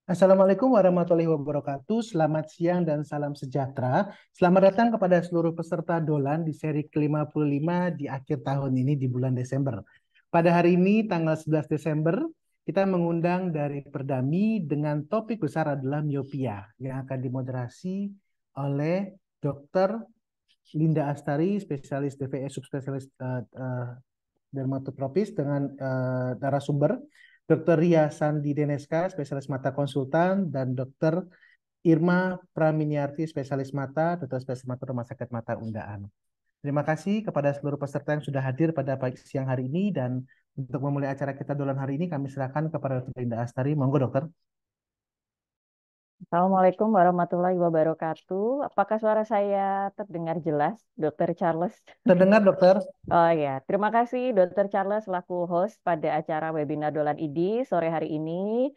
Assalamualaikum warahmatullahi wabarakatuh. Selamat siang dan salam sejahtera. Selamat datang kepada seluruh peserta Dolan di seri ke-55 di akhir tahun ini di bulan Desember. Pada hari ini, tanggal 11 Desember, kita mengundang dari Perdami dengan topik besar adalah miopia yang akan dimoderasi oleh Dr. Linda Astari, spesialis DVE subspesialis dermatotropis dengan narasumber Dr. Ria Sandi Deneska, spesialis mata konsultan, dan Dr. Irma Praminiarti, spesialis mata, Dr. Spesialis mata Rumah Sakit Mata Undaan. Terima kasih kepada seluruh peserta yang sudah hadir pada pagi siang hari ini, dan untuk memulai acara kita dolan hari ini kami serahkan kepada Dr. Linda Astari. Monggo dokter. Assalamualaikum warahmatullahi wabarakatuh. Apakah suara saya terdengar jelas, Dokter Charles? Terdengar dokter? Oh ya, terima kasih Dokter Charles selaku host pada acara webinar Dolan ID sore hari ini.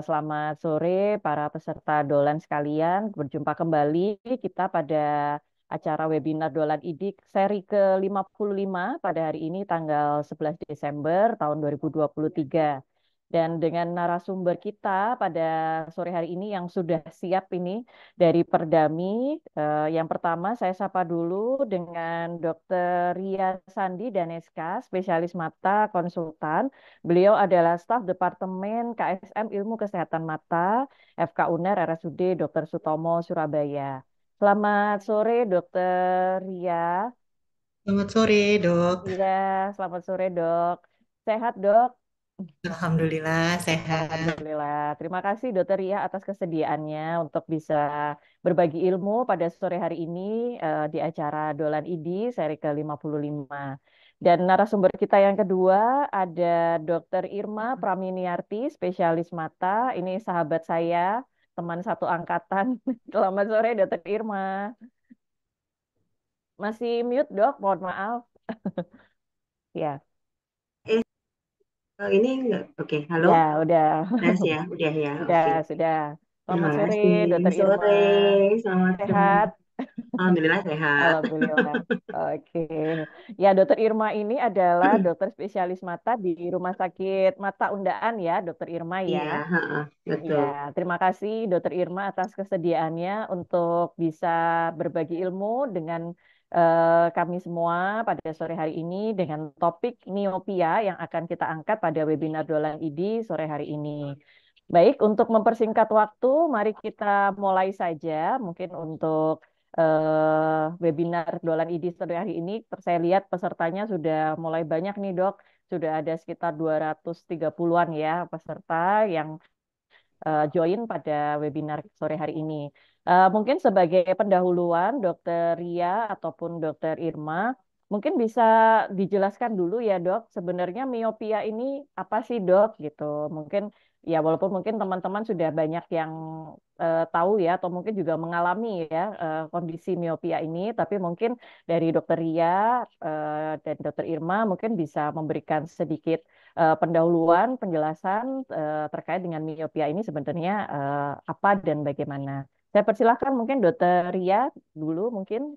Selamat sore para peserta Dolan sekalian. Berjumpa kembali kita pada acara webinar Dolan ID seri ke-55 pada hari ini tanggal 11 Desember tahun 2023. Dan dengan narasumber kita pada sore hari ini yang sudah siap ini dari Perdami. Yang pertama saya sapa dulu dengan Dr. Ria Sandi Daneska, spesialis mata konsultan. Beliau adalah staf Departemen KSM Ilmu Kesehatan Mata FK UNER RSUD Dr. Sutomo Surabaya. Selamat sore Dr. Ria. Selamat sore, Dok. Iya, selamat sore Dok. Sehat Dok? Alhamdulillah sehat. Alhamdulillah. Terima kasih Dokter Ria atas kesediaannya untuk bisa berbagi ilmu pada sore hari ini di acara Dolan ID seri ke-55. Dan narasumber kita yang kedua ada Dokter Irma Praminiarti, spesialis mata. Ini sahabat saya, teman satu angkatan. Selamat sore Dokter Irma. Masih mute Dok, mohon maaf. Ya, Eh, ini enggak? Oke, halo. ya udah. Tes ya, udah ya. Sudah, Oke. sudah. Terima Selamat sore kasih. Dokter Irma. Sore, selamat sore. Sehat? Alhamdulillah sehat. Alhamdulillah. Oke. Ya, Dokter Irma ini adalah dokter spesialis mata di Rumah Sakit Mata Undaan ya, Dokter Irma ya. Iya, heeh, Ya, betul. terima kasih Dokter Irma atas kesediaannya untuk bisa berbagi ilmu dengan kami semua pada sore hari ini dengan topik miopia yang akan kita angkat pada webinar Dolan ID sore hari ini. Baik, untuk mempersingkat waktu, mari kita mulai saja. Mungkin untuk webinar Dolan ID sore hari ini, saya lihat pesertanya sudah mulai banyak nih dok. Sudah ada sekitar 230-an ya peserta yang join pada webinar sore hari ini. Mungkin sebagai pendahuluan, Dokter Ria ataupun Dokter Irma, mungkin bisa dijelaskan dulu ya dok, sebenarnya miopia ini apa sih dok gitu. Mungkin ya walaupun mungkin teman-teman sudah banyak yang tahu ya, atau mungkin juga mengalami ya kondisi miopia ini, tapi mungkin dari Dokter Ria dan Dokter Irma mungkin bisa memberikan sedikit pendahuluan, penjelasan terkait dengan miopia ini sebenarnya apa dan bagaimana. Saya persilahkan mungkin Dokter Ria dulu mungkin.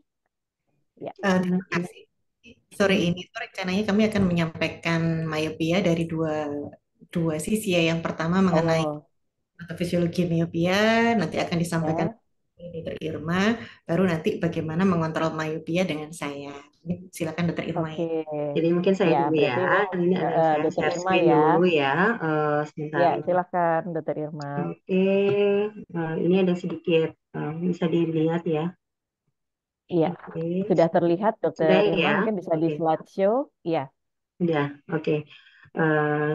Ya. Terima kasih. Sore ini tuh rencananya kami akan menyampaikan miopia dari dua sisi ya. Yang pertama mengenai Oh, fisiologi miopia, nanti akan disampaikan ya. oleh Dr. Irma, baru nanti bagaimana mengontrol miopia dengan saya. Silakan Dr. Irma Oke. ya. Jadi mungkin saya Ya, dulu ya. berarti Ini ada saya Dokter share Irma screen ya. dulu ya. Sebentar. Ya, silakan Dokter Irma. Oke, ini ada sedikit bisa dilihat ya. Iya, Oke, sudah terlihat Dokter sudah Irma ya. mungkin bisa di Oke, slideshow. Iya. sudah. Oke.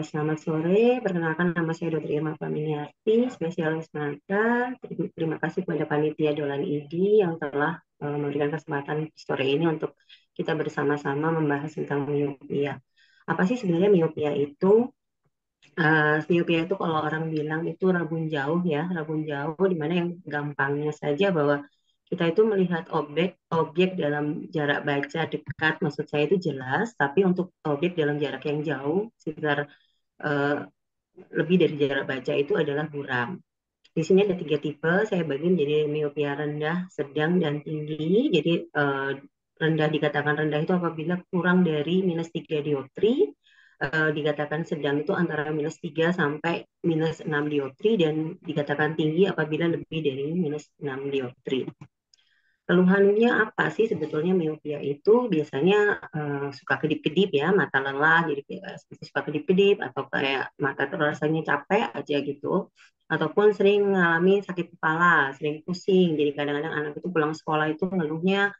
Selamat sore. Perkenalkan nama saya Dr. Irma Paminiarti, spesialis mata. Terima kasih kepada panitia Dolan ID yang telah memberikan kesempatan sore ini untuk kita bersama-sama membahas tentang miopia. Apa sih sebenarnya miopia itu? Miopia itu kalau orang bilang itu rabun jauh ya, rabun jauh di mana yang gampangnya saja bahwa kita itu melihat objek dalam jarak baca dekat, maksud saya itu jelas, tapi untuk objek dalam jarak yang jauh, sekitar eh, lebih dari jarak baca itu adalah buram. Di sini ada tiga tipe, saya bagi menjadi miopia rendah, sedang, dan tinggi. Jadi rendah dikatakan rendah itu apabila kurang dari -3 dioptri, dikatakan sedang itu antara -3 sampai -6 dioptri, dan dikatakan tinggi apabila lebih dari -6 dioptri. Keluhannya apa sih sebetulnya miopia itu? Biasanya suka kedip-kedip ya, mata lelah, jadi suka kedip-kedip, atau kayak mata rasanya capek aja gitu. Ataupun sering mengalami sakit kepala, sering pusing. Jadi kadang-kadang anak itu pulang sekolah itu ngeluhnya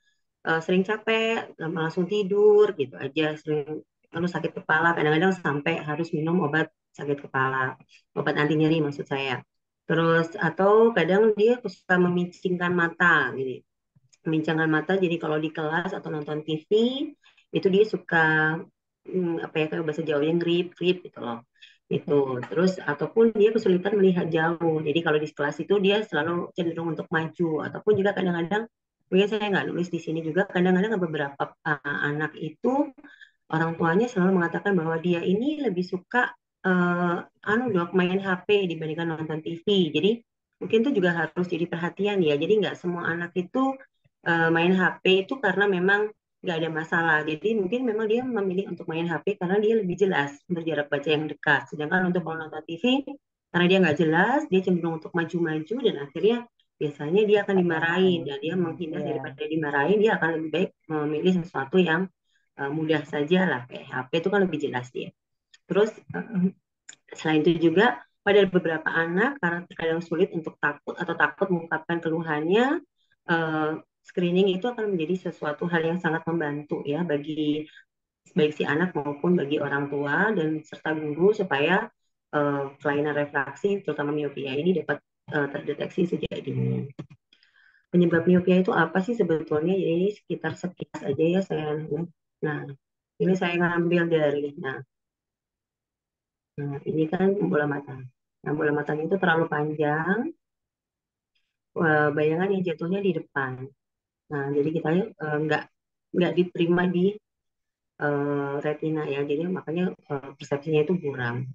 sering capek, langsung tidur gitu aja, sering lalu sakit kepala, kadang-kadang sampai harus minum obat sakit kepala, obat anti nyeri maksud saya. Terus atau kadang dia suka memicingkan mata gitu, membincangkan mata. Jadi kalau di kelas atau nonton TV itu dia suka apa ya, kayak bahasa Jawanya grip grip gitu loh itu. Terus ataupun dia kesulitan melihat jauh, jadi kalau di kelas itu dia selalu cenderung untuk maju. Ataupun juga kadang-kadang, mungkin saya nggak nulis di sini juga, kadang-kadang beberapa anak itu orang tuanya selalu mengatakan bahwa dia ini lebih suka dok main HP dibandingkan nonton TV. Jadi mungkin itu juga harus jadi perhatian ya. Jadi nggak semua anak itu main HP itu karena memang nggak ada masalah. Jadi mungkin memang dia memilih untuk main HP karena dia lebih jelas untuk jarak baca yang dekat. Sedangkan untuk kalau nonton TV, karena dia nggak jelas, dia cenderung untuk maju-maju, dan akhirnya biasanya dia akan dimarahin, dan dia menghindar daripada dimarahin, dia akan lebih baik memilih sesuatu yang mudah saja lah, kayak HP itu kan lebih jelas dia. Terus selain itu juga pada beberapa anak karena terkadang sulit untuk takut mengungkapkan keluhannya, screening itu akan menjadi sesuatu hal yang sangat membantu ya bagi baik si anak maupun bagi orang tua dan serta guru, supaya kelainan refraksi terutama miopia ini dapat terdeteksi sejak dini. Penyebab miopia itu apa sih sebetulnya? Jadi sekitar sekilas aja ya saya. Nah, ini saya ngambil dari, ini kan bola mata. Nah, bola matanya itu terlalu panjang, bayangan yang jatuhnya di depan. Nah, jadi kita nggak diterima di retina ya, jadi makanya persepsinya itu buram.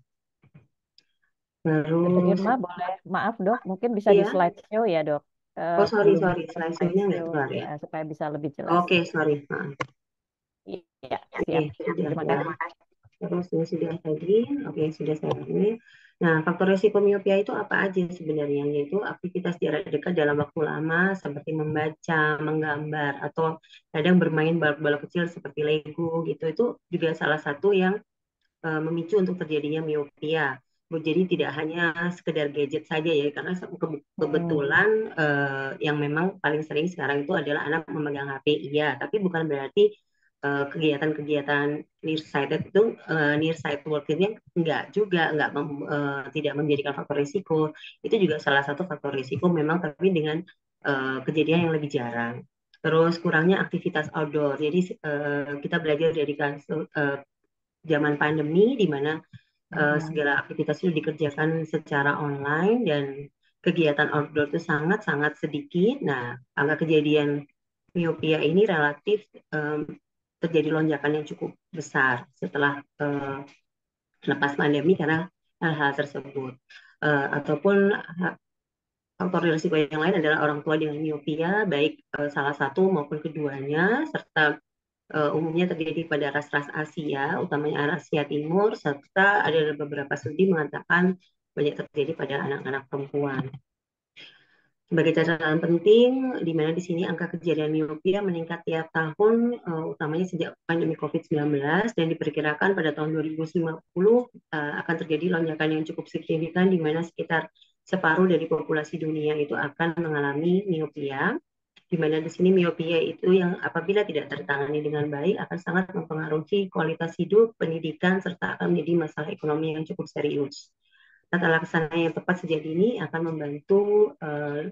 Dr. Terus, Irma, boleh maaf dok, mungkin bisa di iya, slideshow ya dok. oh sorry Belum sorry, ke slideshow-nya nggak slideshow keluar ya. supaya bisa lebih jelas. Oke, sorry. Maaf. Iya, Oke, siap. sudah Terima ya. kasih. Terus ini sudah tadi, oke sudah saya ini. Nah, faktor resiko miopia itu apa aja sebenarnya? Yaitu aktivitas jarak dekat dalam waktu lama seperti membaca, menggambar, atau kadang bermain balap-balap kecil seperti Lego gitu. Itu juga salah satu yang memicu untuk terjadinya miopia. Jadi tidak hanya sekedar gadget saja ya, karena kebetulan yang memang paling sering sekarang itu adalah anak memegang HP, iya, tapi bukan berarti kegiatan-kegiatan nearsighted itu nearsight working enggak juga, enggak tidak menjadikan faktor risiko. Itu juga salah satu faktor risiko memang, tapi dengan kejadian yang lebih jarang. Terus kurangnya aktivitas outdoor. Jadi kita belajar dari kasus zaman pandemi di mana segala aktivitas itu dikerjakan secara online dan kegiatan outdoor itu sangat-sangat sedikit. Nah, angka kejadian miopia ini relatif terjadi lonjakan yang cukup besar setelah lepas pandemi karena hal-hal tersebut. Ataupun faktor risiko yang lain adalah orang tua dengan miopia, baik salah satu maupun keduanya, serta umumnya terjadi pada ras-ras Asia, utamanya Asia Timur, serta ada beberapa studi mengatakan banyak terjadi pada anak-anak perempuan. Sebagai catatan penting, di mana di sini angka kejadian miopia meningkat tiap tahun, utamanya sejak pandemi COVID-19, dan diperkirakan pada tahun 2050 akan terjadi lonjakan yang cukup signifikan, di mana sekitar separuh dari populasi dunia itu akan mengalami miopia, di mana di sini miopia itu yang apabila tidak tertangani dengan baik akan sangat mempengaruhi kualitas hidup, pendidikan, serta akan menjadi masalah ekonomi yang cukup serius. Tata laksana yang tepat sejak dini akan membantu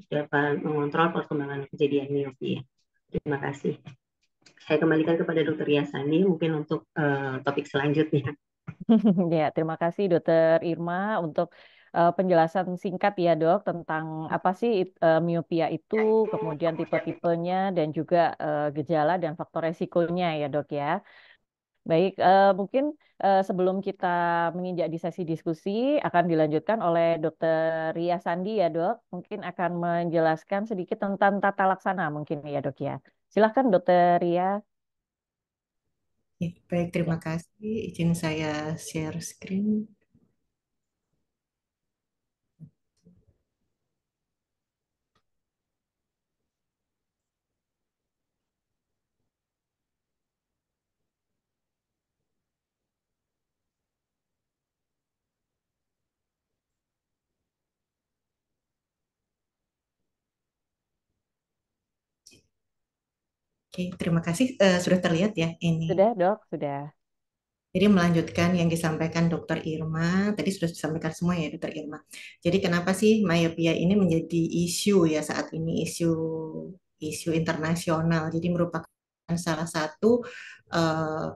dapat mengontrol perkembangan kejadian miopia. Terima kasih. Saya kembalikan kepada Dr. Yasani mungkin untuk topik selanjutnya. Ya, terima kasih Dokter Irma untuk penjelasan singkat ya dok tentang apa sih miopia itu, kemudian tipe-tipenya dan juga gejala dan faktor resikonya ya dok ya. Baik, mungkin sebelum kita menginjak di sesi diskusi akan dilanjutkan oleh Dokter Ria Sandi ya dok. Mungkin akan menjelaskan sedikit tentang tata laksana mungkin ya dok ya. Silahkan Dokter Ria. Ya, baik, Ya, terima kasih. Izin saya share screen. Oke, terima kasih. Sudah terlihat ya ini. sudah, Dok, sudah. Jadi melanjutkan yang disampaikan Dokter Irma, tadi sudah disampaikan semua ya Dokter Irma. Jadi kenapa sih myopia ini menjadi isu ya saat ini, isu internasional. Jadi merupakan salah satu eh,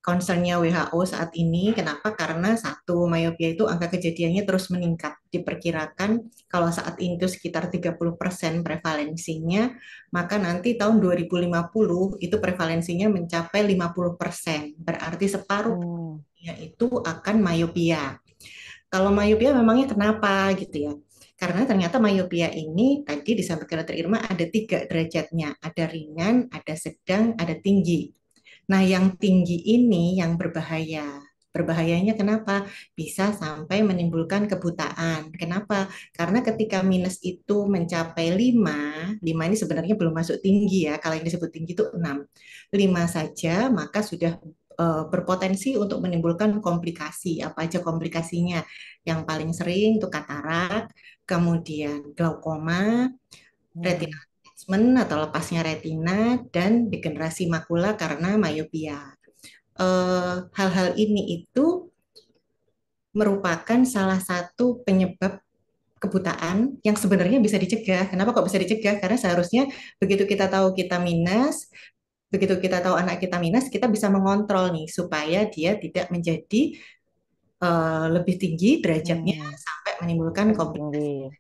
concernnya WHO saat ini. Kenapa? Karena satu, myopia itu angka kejadiannya terus meningkat. Diperkirakan kalau saat ini itu sekitar 30% prevalensinya, maka nanti tahun 2050 itu prevalensinya mencapai 50%. Berarti separuh Hmm. yaitu akan myopia. Kalau myopia memangnya kenapa gitu ya? Karena ternyata myopia ini tadi disampaikan Dr. Irma ada 3 derajatnya. Ada ringan, ada sedang, ada tinggi. Nah, yang tinggi ini yang berbahaya. Berbahayanya kenapa? Bisa sampai menimbulkan kebutaan. Kenapa? Karena ketika minus itu mencapai 5, 5 ini sebenarnya belum masuk tinggi ya. Kalau yang disebut tinggi itu 6. 5 saja, maka sudah berpotensi untuk menimbulkan komplikasi. Apa aja komplikasinya? Yang paling sering itu katarak, kemudian glaukoma, retina Hmm. detachment atau lepasnya retina, dan degenerasi makula karena myopia. Hal-hal ini itu merupakan salah satu penyebab kebutaan yang sebenarnya bisa dicegah. Kenapa kok bisa dicegah? Karena seharusnya begitu kita tahu kita minus, begitu kita tahu anak kita minus, kita bisa mengontrol nih supaya dia tidak menjadi lebih tinggi derajatnya Hmm. sampai menimbulkan Lebih tinggi. komplikasi.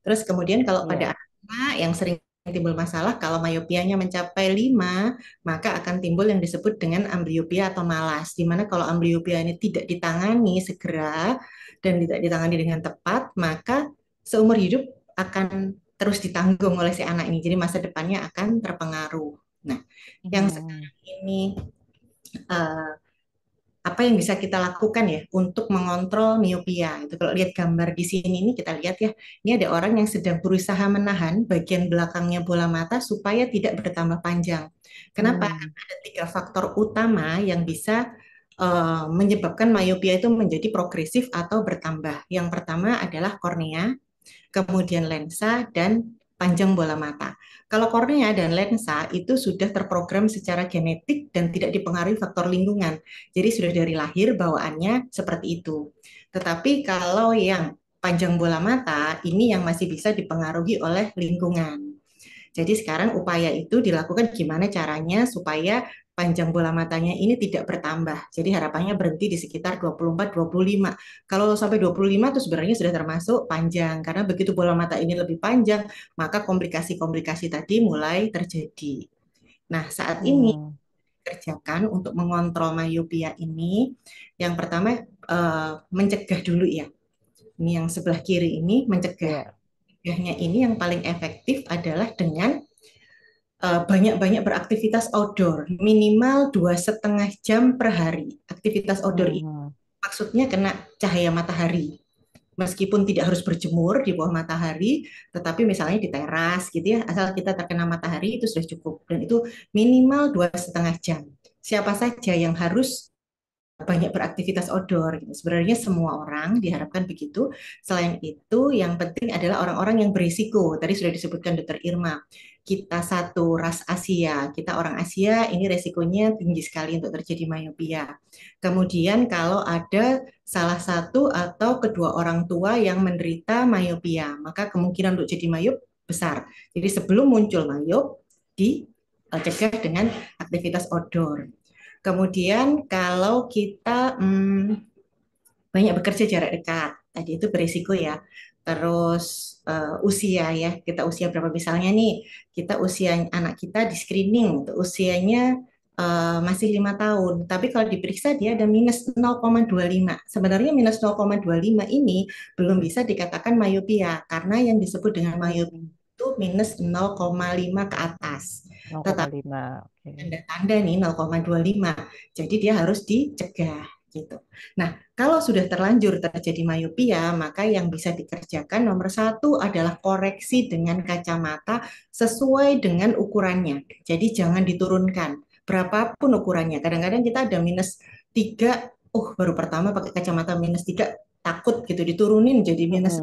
Terus kemudian kalau pada Iya. anak yang sering timbul masalah, kalau miopianya mencapai 5, maka akan timbul yang disebut dengan amblyopia atau malas. Di mana kalau amblyopia ini tidak ditangani segera dan tidak ditangani dengan tepat, maka seumur hidup akan terus ditanggung oleh si anak ini. Jadi masa depannya akan terpengaruh. Nah, yang Hmm. sekarang ini eh, apa yang bisa kita lakukan ya untuk mengontrol miopia itu kalau lihat gambar di sini ini kita lihat ya ini ada orang yang sedang berusaha menahan bagian belakangnya bola mata supaya tidak bertambah panjang. Kenapa? Hmm. Karena ada 3 faktor utama yang bisa menyebabkan miopia itu menjadi progresif atau bertambah. Yang pertama adalah kornea, kemudian lensa, dan panjang bola mata. Kalau kornea dan lensa itu sudah terprogram secara genetik dan tidak dipengaruhi faktor lingkungan. Jadi sudah dari lahir bawaannya seperti itu. Tetapi kalau yang panjang bola mata ini yang masih bisa dipengaruhi oleh lingkungan. Jadi sekarang upaya itu dilakukan gimana caranya supaya panjang bola matanya ini tidak bertambah. Jadi harapannya berhenti di sekitar 24-25. Kalau sampai 25 itu sebenarnya sudah termasuk panjang. Karena begitu bola mata ini lebih panjang, maka komplikasi-komplikasi tadi mulai terjadi. Nah, saat ini Hmm. kerjakan untuk mengontrol myopia ini, yang pertama mencegah dulu ya. Ini yang sebelah kiri ini mencegah. Iya. Mencegahnya ini yang paling efektif adalah dengan banyak-banyak beraktivitas outdoor, minimal 2,5 jam per hari. Aktivitas outdoor ini Hmm. maksudnya kena cahaya matahari. Meskipun tidak harus berjemur di bawah matahari, tetapi misalnya di teras gitu ya, asal kita terkena matahari itu sudah cukup. Dan itu minimal 2,5 jam. Siapa saja yang harus banyak beraktivitas outdoor gitu. Sebenarnya semua orang diharapkan begitu. Selain itu, yang penting adalah orang-orang yang berisiko. Tadi sudah disebutkan Dokter Irma. Kita satu ras Asia, kita orang Asia, ini resikonya tinggi sekali untuk terjadi myopia. Kemudian kalau ada salah satu atau kedua orang tua yang menderita myopia, maka kemungkinan untuk jadi myop besar. Jadi sebelum muncul myop, dicegah dengan aktivitas outdoor. Kemudian kalau kita banyak bekerja jarak dekat, tadi itu berisiko ya. Terus usia ya, kita usia berapa misalnya nih, kita usia anak kita di screening, usianya masih 5 tahun, tapi kalau diperiksa dia ada minus 0,25. Sebenarnya minus 0,25 ini belum bisa dikatakan myopia, karena yang disebut dengan myopia Hmm. itu minus 0,5 ke atas. Tetapi 0,5. Oke. tanda-tanda nih 0,25. Jadi dia harus dicegah gitu. Nah, kalau sudah terlanjur terjadi myopia, maka yang bisa dikerjakan nomor satu adalah koreksi dengan kacamata sesuai dengan ukurannya. Jadi jangan diturunkan. Berapapun ukurannya. Kadang-kadang kita ada -3, baru pertama pakai kacamata -3, takut gitu diturunin jadi minus.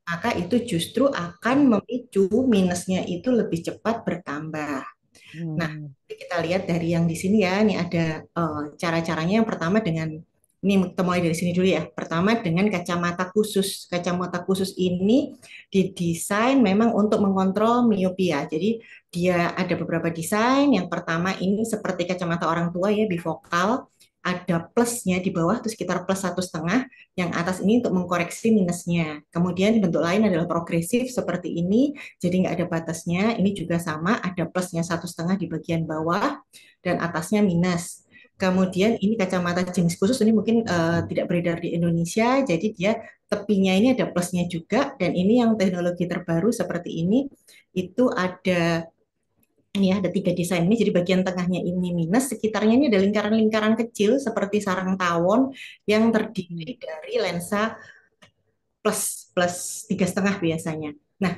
Maka itu justru akan memicu minusnya itu lebih cepat bertambah. Nah, kita lihat dari yang di sini ya, ini ada cara-caranya. Yang pertama dengan, ini kita mulai dari sini dulu ya. Pertama dengan kacamata khusus. Kacamata khusus ini didesain memang untuk mengontrol miopia. Jadi dia ada beberapa desain. Yang pertama ini seperti kacamata orang tua ya, bifokal. Ada plusnya di bawah, itu sekitar +1,5. Yang atas ini untuk mengkoreksi minusnya. Kemudian bentuk lain adalah progresif seperti ini, jadi nggak ada batasnya. Ini juga sama, ada plusnya 1,5 di bagian bawah dan atasnya minus. Kemudian ini kacamata jenis khusus, ini mungkin tidak beredar di Indonesia, jadi dia tepinya ini ada plusnya juga. Dan ini yang teknologi terbaru seperti ini, itu ada ini ya, ada 3 desain ini. Jadi bagian tengahnya ini minus, sekitarnya ini ada lingkaran-lingkaran kecil seperti sarang tawon yang terdiri dari lensa plus 3,5 biasanya. Nah,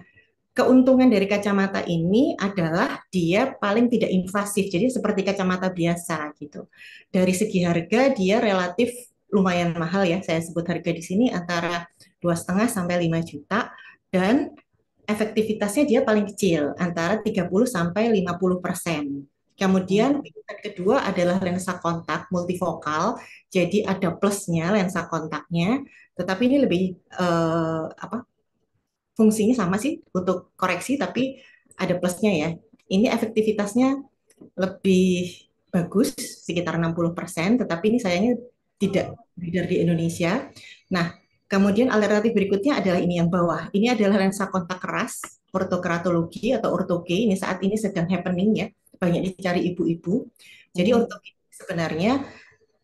keuntungan dari kacamata ini adalah dia paling tidak invasif, jadi seperti kacamata biasa gitu. Dari segi harga dia relatif lumayan mahal ya, saya sebut harga di sini antara 2,5 sampai 5 juta, dan efektivitasnya dia paling kecil, antara 30 sampai 50%. Kemudian pilihan kedua adalah lensa kontak multifokal, jadi ada plusnya lensa kontaknya, tetapi ini lebih fungsinya sama sih untuk koreksi, tapi ada plusnya ya. Ini efektivitasnya lebih bagus, sekitar 60%, tetapi ini sayangnya tidak beredar di Indonesia. Nah, kemudian alternatif berikutnya adalah ini yang bawah. Ini adalah lensa kontak keras, ortokeratologi atau ortoke. Ini saat ini sedang happening ya, banyak dicari ibu-ibu. Jadi ortoke sebenarnya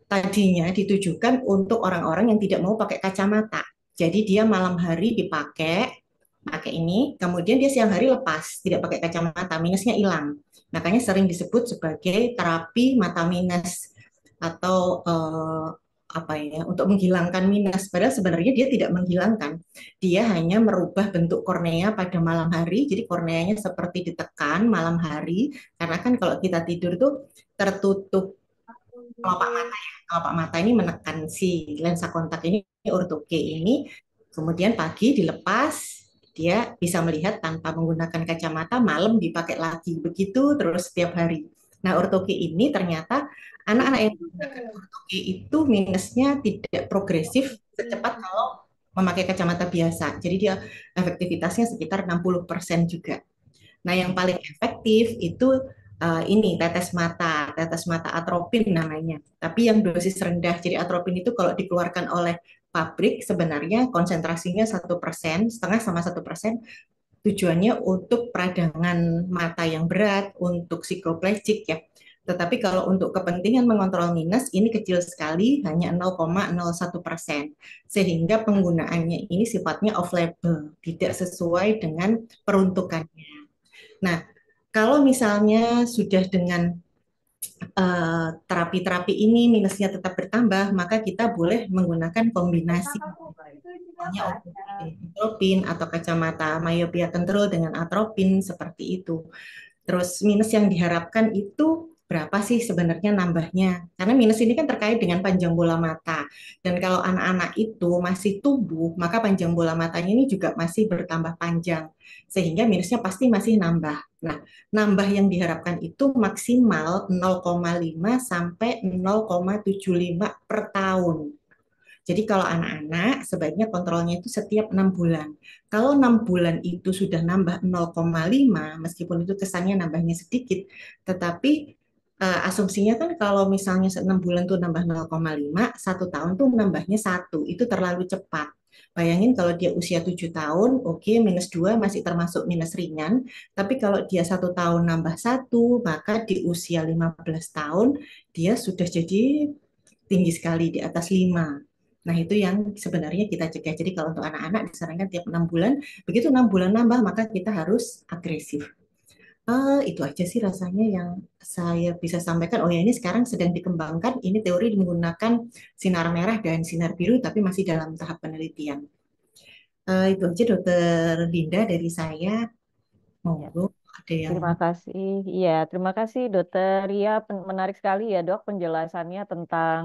tadinya ditujukan untuk orang-orang yang tidak mau pakai kacamata. Jadi dia malam hari pakai ini, kemudian dia siang hari lepas, tidak pakai kacamata, minusnya hilang. Makanya sering disebut sebagai terapi mata minus atau apa ya, untuk menghilangkan minus. Padahal sebenarnya dia tidak menghilangkan, dia hanya merubah bentuk kornea pada malam hari. Jadi korneanya seperti ditekan malam hari, karena kan kalau kita tidur tuh tertutup kelopak mata ya. Kelopak mata ini menekan si lensa kontak ini, ortoke ini. Kemudian pagi dilepas, dia bisa melihat tanpa menggunakan kacamata, malam dipakai lagi. Begitu terus setiap hari. Nah, ortoke ini ternyata anak-anak yang menggunakan ortoke itu minusnya tidak progresif secepat kalau memakai kacamata biasa. Jadi dia efektivitasnya sekitar 60% juga. Nah, yang paling efektif itu ini tetes mata atropin namanya. Tapi yang dosis rendah. Jadi atropin itu kalau dikeluarkan oleh pabrik sebenarnya konsentrasinya 1%, setengah sama 1%. Tujuannya untuk peradangan mata yang berat, untuk psikoplegik ya. Tetapi kalau untuk kepentingan mengontrol minus, ini kecil sekali, hanya 0,01%. Sehingga penggunaannya ini sifatnya off-label, tidak sesuai dengan peruntukannya. Nah, kalau misalnya sudah dengan terapi-terapi ini minusnya tetap bertambah, maka kita boleh menggunakan kombinasi atropin atau kacamata myopia control dengan atropin seperti itu. Terus minus yang diharapkan itu berapa sih sebenarnya nambahnya? Karena minus ini kan terkait dengan panjang bola mata. Dan kalau anak-anak itu masih tumbuh, maka panjang bola matanya ini juga masih bertambah panjang. Sehingga minusnya pasti masih nambah. Nah, nambah yang diharapkan itu maksimal 0,5 sampai 0,75 per tahun. Jadi kalau anak-anak sebaiknya kontrolnya itu setiap 6 bulan. Kalau 6 bulan itu sudah nambah 0,5, meskipun itu kesannya nambahnya sedikit, tetapi asumsinya kan kalau misalnya 6 bulan tuh nambah 0,5, 1 tahun tuh nambahnya 1, itu terlalu cepat. Bayangin kalau dia usia 7 tahun, oke, -2 masih termasuk minus ringan, tapi kalau dia 1 tahun nambah 1, maka di usia 15 tahun dia sudah jadi tinggi sekali di atas 5. Nah, itu yang sebenarnya kita cegah. Jadi kalau untuk anak-anak disarankan tiap 6 bulan, begitu 6 bulan nambah, maka kita harus agresif. Itu aja sih rasanya yang saya bisa sampaikan. Oh ya, ini sekarang sedang dikembangkan. Ini teori menggunakan sinar merah dan sinar biru, tapi masih dalam tahap penelitian. Itu aja Dokter Linda dari saya. Ya. Monggo ada yang Terima kasih. Iya, terima kasih Dokter Ria. Menarik sekali ya Dok penjelasannya tentang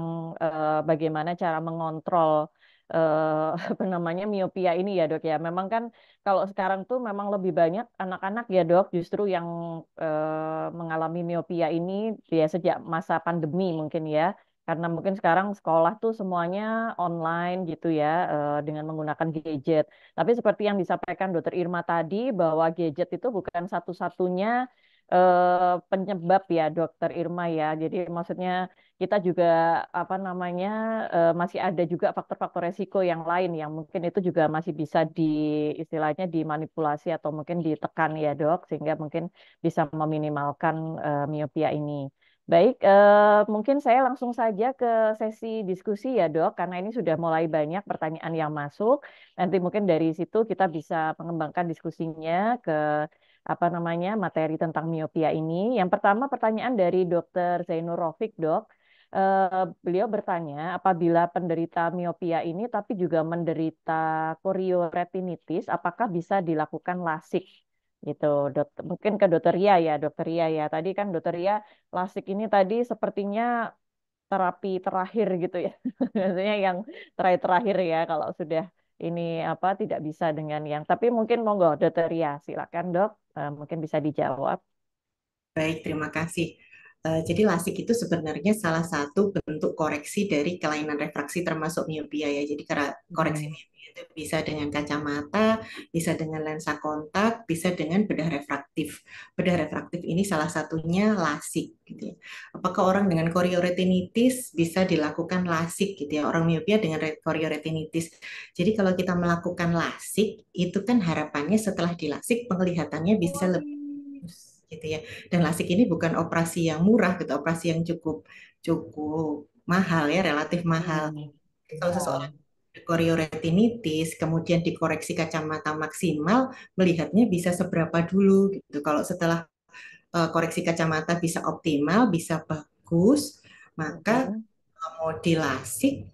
bagaimana cara mengontrol apa namanya miopia ini ya Dok ya. Memang kan kalau sekarang tuh memang lebih banyak anak-anak ya Dok justru yang mengalami miopia ini ya sejak masa pandemi mungkin ya. Karena mungkin sekarang sekolah tuh semuanya online gitu ya dengan menggunakan gadget. Tapi seperti yang disampaikan Dokter Irma tadi bahwa gadget itu bukan satu-satunya penyebab ya Dokter Irma ya. Jadi maksudnya kita juga apa namanya masih ada juga faktor-faktor resiko yang lain yang mungkin itu juga masih bisa di istilahnya dimanipulasi atau mungkin ditekan ya Dok sehingga mungkin bisa meminimalkan miopia ini. Baik, mungkin saya langsung saja ke sesi diskusi ya Dok, karena ini sudah mulai banyak pertanyaan yang masuk. Nanti mungkin dari situ kita bisa mengembangkan diskusinya ke apa namanya materi tentang miopia ini. Yang pertama pertanyaan dari Dr. Zainur Rofik, Dok. Beliau bertanya, apabila penderita miopia ini tapi juga menderita korioretinitis, apakah bisa dilakukan LASIK? Gitu, mungkin ke Dokter Ria ya, Dokter Ria ya. Tadi kan Dokter Ria, LASIK ini tadi sepertinya terapi terakhir gitu ya. Biasanya yang terakhir-terakhir ya kalau sudah ini apa tidak bisa dengan yang tapi mungkin monggo Dokter Ria silakan Dok. Mungkin bisa dijawab. baik, terima kasih. Jadi LASIK itu sebenarnya salah satu bentuk koreksi dari kelainan refraksi termasuk miopia ya. Jadi koreksi Hmm. miopia itu bisa dengan kacamata, bisa dengan lensa kontak, bisa dengan bedah refraktif. Bedah refraktif ini salah satunya LASIK gitu ya. Apakah orang dengan korioretinitis bisa dilakukan LASIK gitu ya? Orang miopia dengan korioretinitis. Jadi kalau kita melakukan LASIK itu kan harapannya setelah dilasik penglihatannya bisa lebih bagus gitu ya. Dan LASIK ini bukan operasi yang murah gitu, operasi yang cukup cukup mahal ya, relatif mahal. Hmm. Jadi kalau seseorang korioretinitis, kemudian dikoreksi kacamata maksimal, melihatnya bisa seberapa dulu gitu. Kalau setelah koreksi kacamata bisa optimal, bisa bagus, maka Hmm. mau dilasik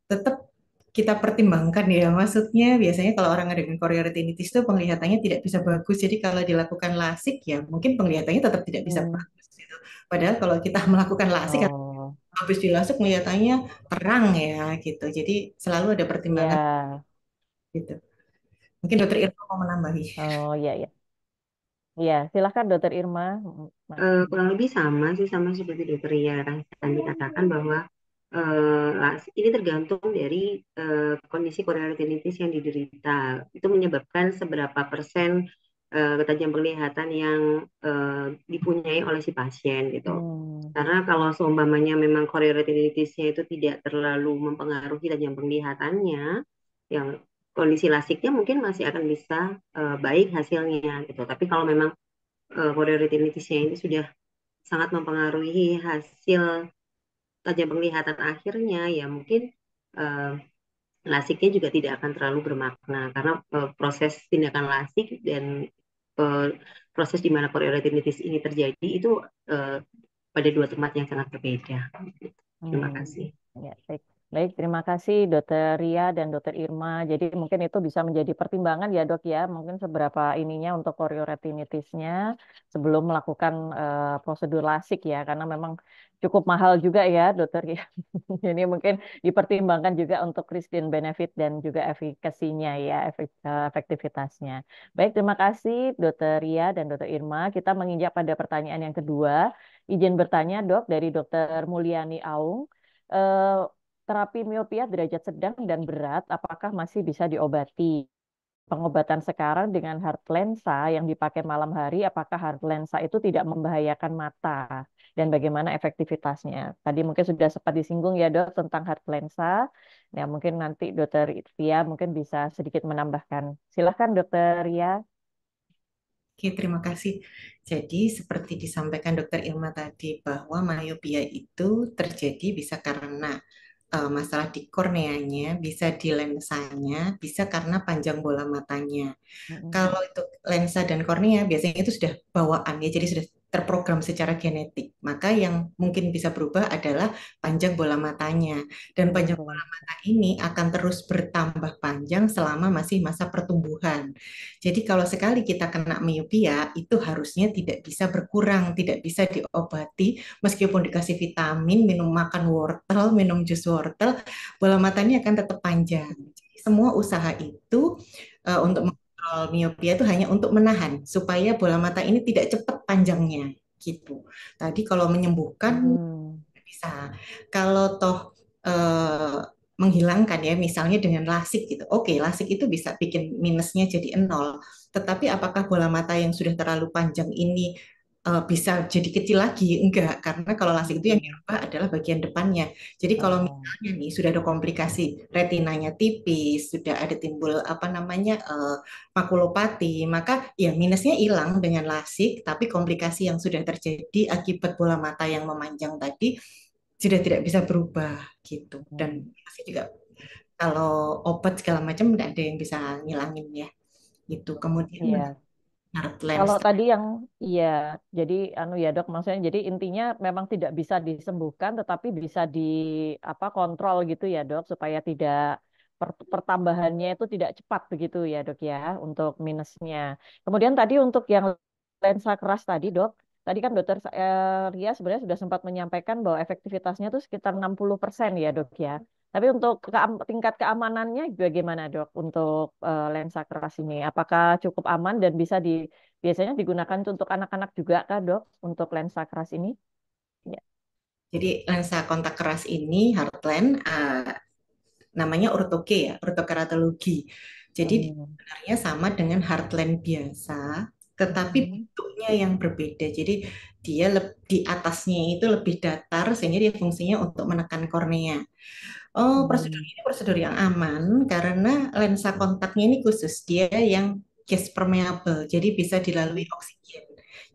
tetap kita pertimbangkan ya. Maksudnya biasanya kalau orang dengan chorioretinitis itu penglihatannya tidak bisa bagus. Jadi kalau dilakukan LASIK ya mungkin penglihatannya tetap tidak bisa Hmm. bagus gitu. Padahal kalau kita melakukan LASIK Oh, habis dilasik kelihatannya terang ya gitu. Jadi selalu ada pertimbangan ya. gitu. Mungkin Dokter Irma mau menambahi. Oh, ya ya. Ya, silakan Dokter Irma. Kurang lebih sama sih, sama seperti Dokter Ria tadi katakan bahwa ini tergantung dari kondisi chorioretinitis yang diderita. Itu menyebabkan seberapa persen tajam penglihatan yang dipunyai oleh si pasien gitu. Hmm. Karena kalau seumpamanya memang chorioretinitisnya itu tidak terlalu mempengaruhi tajam penglihatannya, yang kondisi lasiknya mungkin masih akan bisa baik hasilnya gitu. Tapi kalau memang chorioretinitisnya ini sudah sangat mempengaruhi hasil tajam penglihatan akhirnya, ya mungkin uh, lasiknya juga tidak akan terlalu bermakna karena proses tindakan lasik dan uh, proses di mana chorioretinitis ini terjadi itu uh, pada dua tempat yang sangat berbeda. Terima Hmm, kasih. ya, baik. Baik, terima kasih Dokter Ria dan Dokter Irma. Jadi mungkin itu bisa menjadi pertimbangan ya dok ya, mungkin seberapa ininya untuk chorioretinitisnya sebelum melakukan prosedur LASIK ya, karena memang cukup mahal juga ya dokter ya. Jadi mungkin dipertimbangkan juga untuk risk dan benefit dan juga efikasinya ya, efektivitasnya. Baik, terima kasih Dokter Ria dan Dokter Irma. Kita menginjak pada pertanyaan yang kedua. Izin bertanya, Dok, dari Dokter Mulyani Aung, eh, terapi miopia derajat sedang dan berat, apakah masih bisa diobati? Pengobatan sekarang dengan hard lensa yang dipakai malam hari, apakah hard lensa itu tidak membahayakan mata? Dan bagaimana efektivitasnya? Tadi mungkin sudah sempat disinggung ya, Dok, tentang hard lensa. Nah, mungkin nanti Dokter Ria mungkin bisa sedikit menambahkan. Silahkan, Dokter Ria. Oke, terima kasih. Jadi seperti disampaikan Dokter Irma tadi bahwa miopia itu terjadi bisa karena masalah di korneanya, bisa di lensanya, bisa karena panjang bola matanya. Mm-mm. Kalau itu lensa dan kornea biasanya itu sudah bawaan ya, jadi sudah terprogram secara genetik. Maka yang mungkin bisa berubah adalah panjang bola matanya. Dan Panjang panjang bola. bola mata ini akan terus bertambah panjang selama masih masa pertumbuhan. Jadi kalau sekali kita kena miopia, itu harusnya tidak bisa berkurang, tidak bisa diobati, meskipun dikasih vitamin, minum makan wortel, minum jus wortel, bola mata ini akan tetap panjang. Jadi semua usaha itu untuk Mm. miopia itu hanya untuk menahan supaya bola mata ini tidak cepat panjangnya gitu. Tadi kalau menyembuhkan Hmm. bisa. Kalau toh eh, menghilangkan ya misalnya dengan lasik gitu. Oke, lasik itu bisa bikin minusnya jadi nol. Tetapi apakah bola mata yang sudah terlalu panjang ini bisa jadi kecil lagi? Enggak, karena kalau lasik itu yang Hmm. dirubah adalah bagian depannya. Jadi kalau Oh. misalnya nih sudah ada komplikasi retinanya tipis, sudah ada timbul apa namanya makulopati, maka ya minusnya hilang dengan lasik, tapi komplikasi yang sudah terjadi akibat bola mata yang memanjang tadi sudah tidak bisa berubah gitu. Dan Hmm. masih juga kalau obat segala macam tidak ada yang bisa ngilangin ya gitu. Kemudian Iya. hard lens. Kalau tadi yang iya, jadi anu ya dok, maksudnya jadi intinya memang tidak bisa disembuhkan, tetapi bisa di apa kontrol gitu ya dok, supaya tidak pertambahannya itu tidak cepat begitu ya dok ya untuk minusnya. Kemudian tadi untuk yang lensa keras tadi dok, tadi kan dokter Ria sebenarnya sudah sempat menyampaikan bahwa efektivitasnya itu sekitar 60% ya dok ya. Tapi untuk tingkat keamanannya bagaimana dok untuk lensa keras ini? Apakah cukup aman dan bisa biasanya digunakan untuk anak-anak juga kah, Dok, untuk lensa keras ini? Ya. Jadi lensa kontak keras ini hard lens namanya ortoke ya, ortokeratologi. Jadi Hmm. sebenarnya sama dengan hard lens biasa, tetapi Hmm. bentuknya yang berbeda. Jadi dia di atasnya itu lebih datar sehingga dia fungsinya untuk menekan kornea. Oh, prosedur Hmm. ini prosedur yang aman karena lensa kontaknya ini khusus, dia yang gas permeable, jadi bisa dilalui oksigen.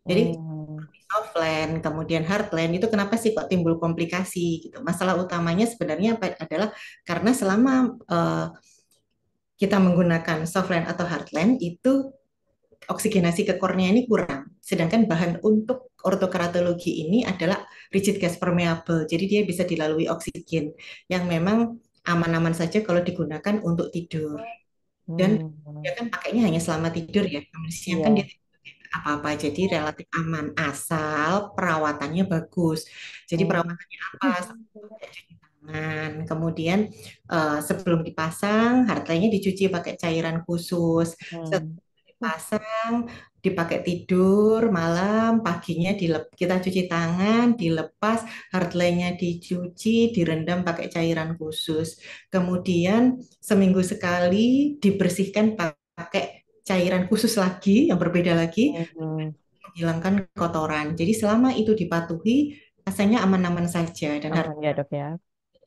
Jadi Hmm. softland, kemudian hardland itu kenapa sih kok timbul komplikasi gitu? Masalah utamanya sebenarnya adalah karena selama kita menggunakan softland atau hardland itu oksigenasi ke kornea ini kurang. Sedangkan bahan untuk ortokeratologi ini adalah rigid gas permeable. Jadi dia bisa dilalui oksigen yang memang aman-aman saja kalau digunakan untuk tidur. Dan Hmm. dia kan pakainya hanya selama tidur ya. Kemudian siang kan dia Iya. apa-apa. Jadi relatif aman asal perawatannya bagus. Jadi Hmm. perawatannya apa? Cuci tangan. Kemudian sebelum dipasang, hartanya dicuci pakai cairan khusus. Hmm. Pasang, dipakai tidur malam, paginya kita cuci tangan, dilepas, hardline-nya dicuci, direndam pakai cairan khusus. Kemudian seminggu sekali dibersihkan pakai cairan khusus lagi, yang berbeda lagi, Hmm. menghilangkan kotoran. Jadi selama itu dipatuhi, rasanya aman-aman saja dan harus Aman ya, Dok ya.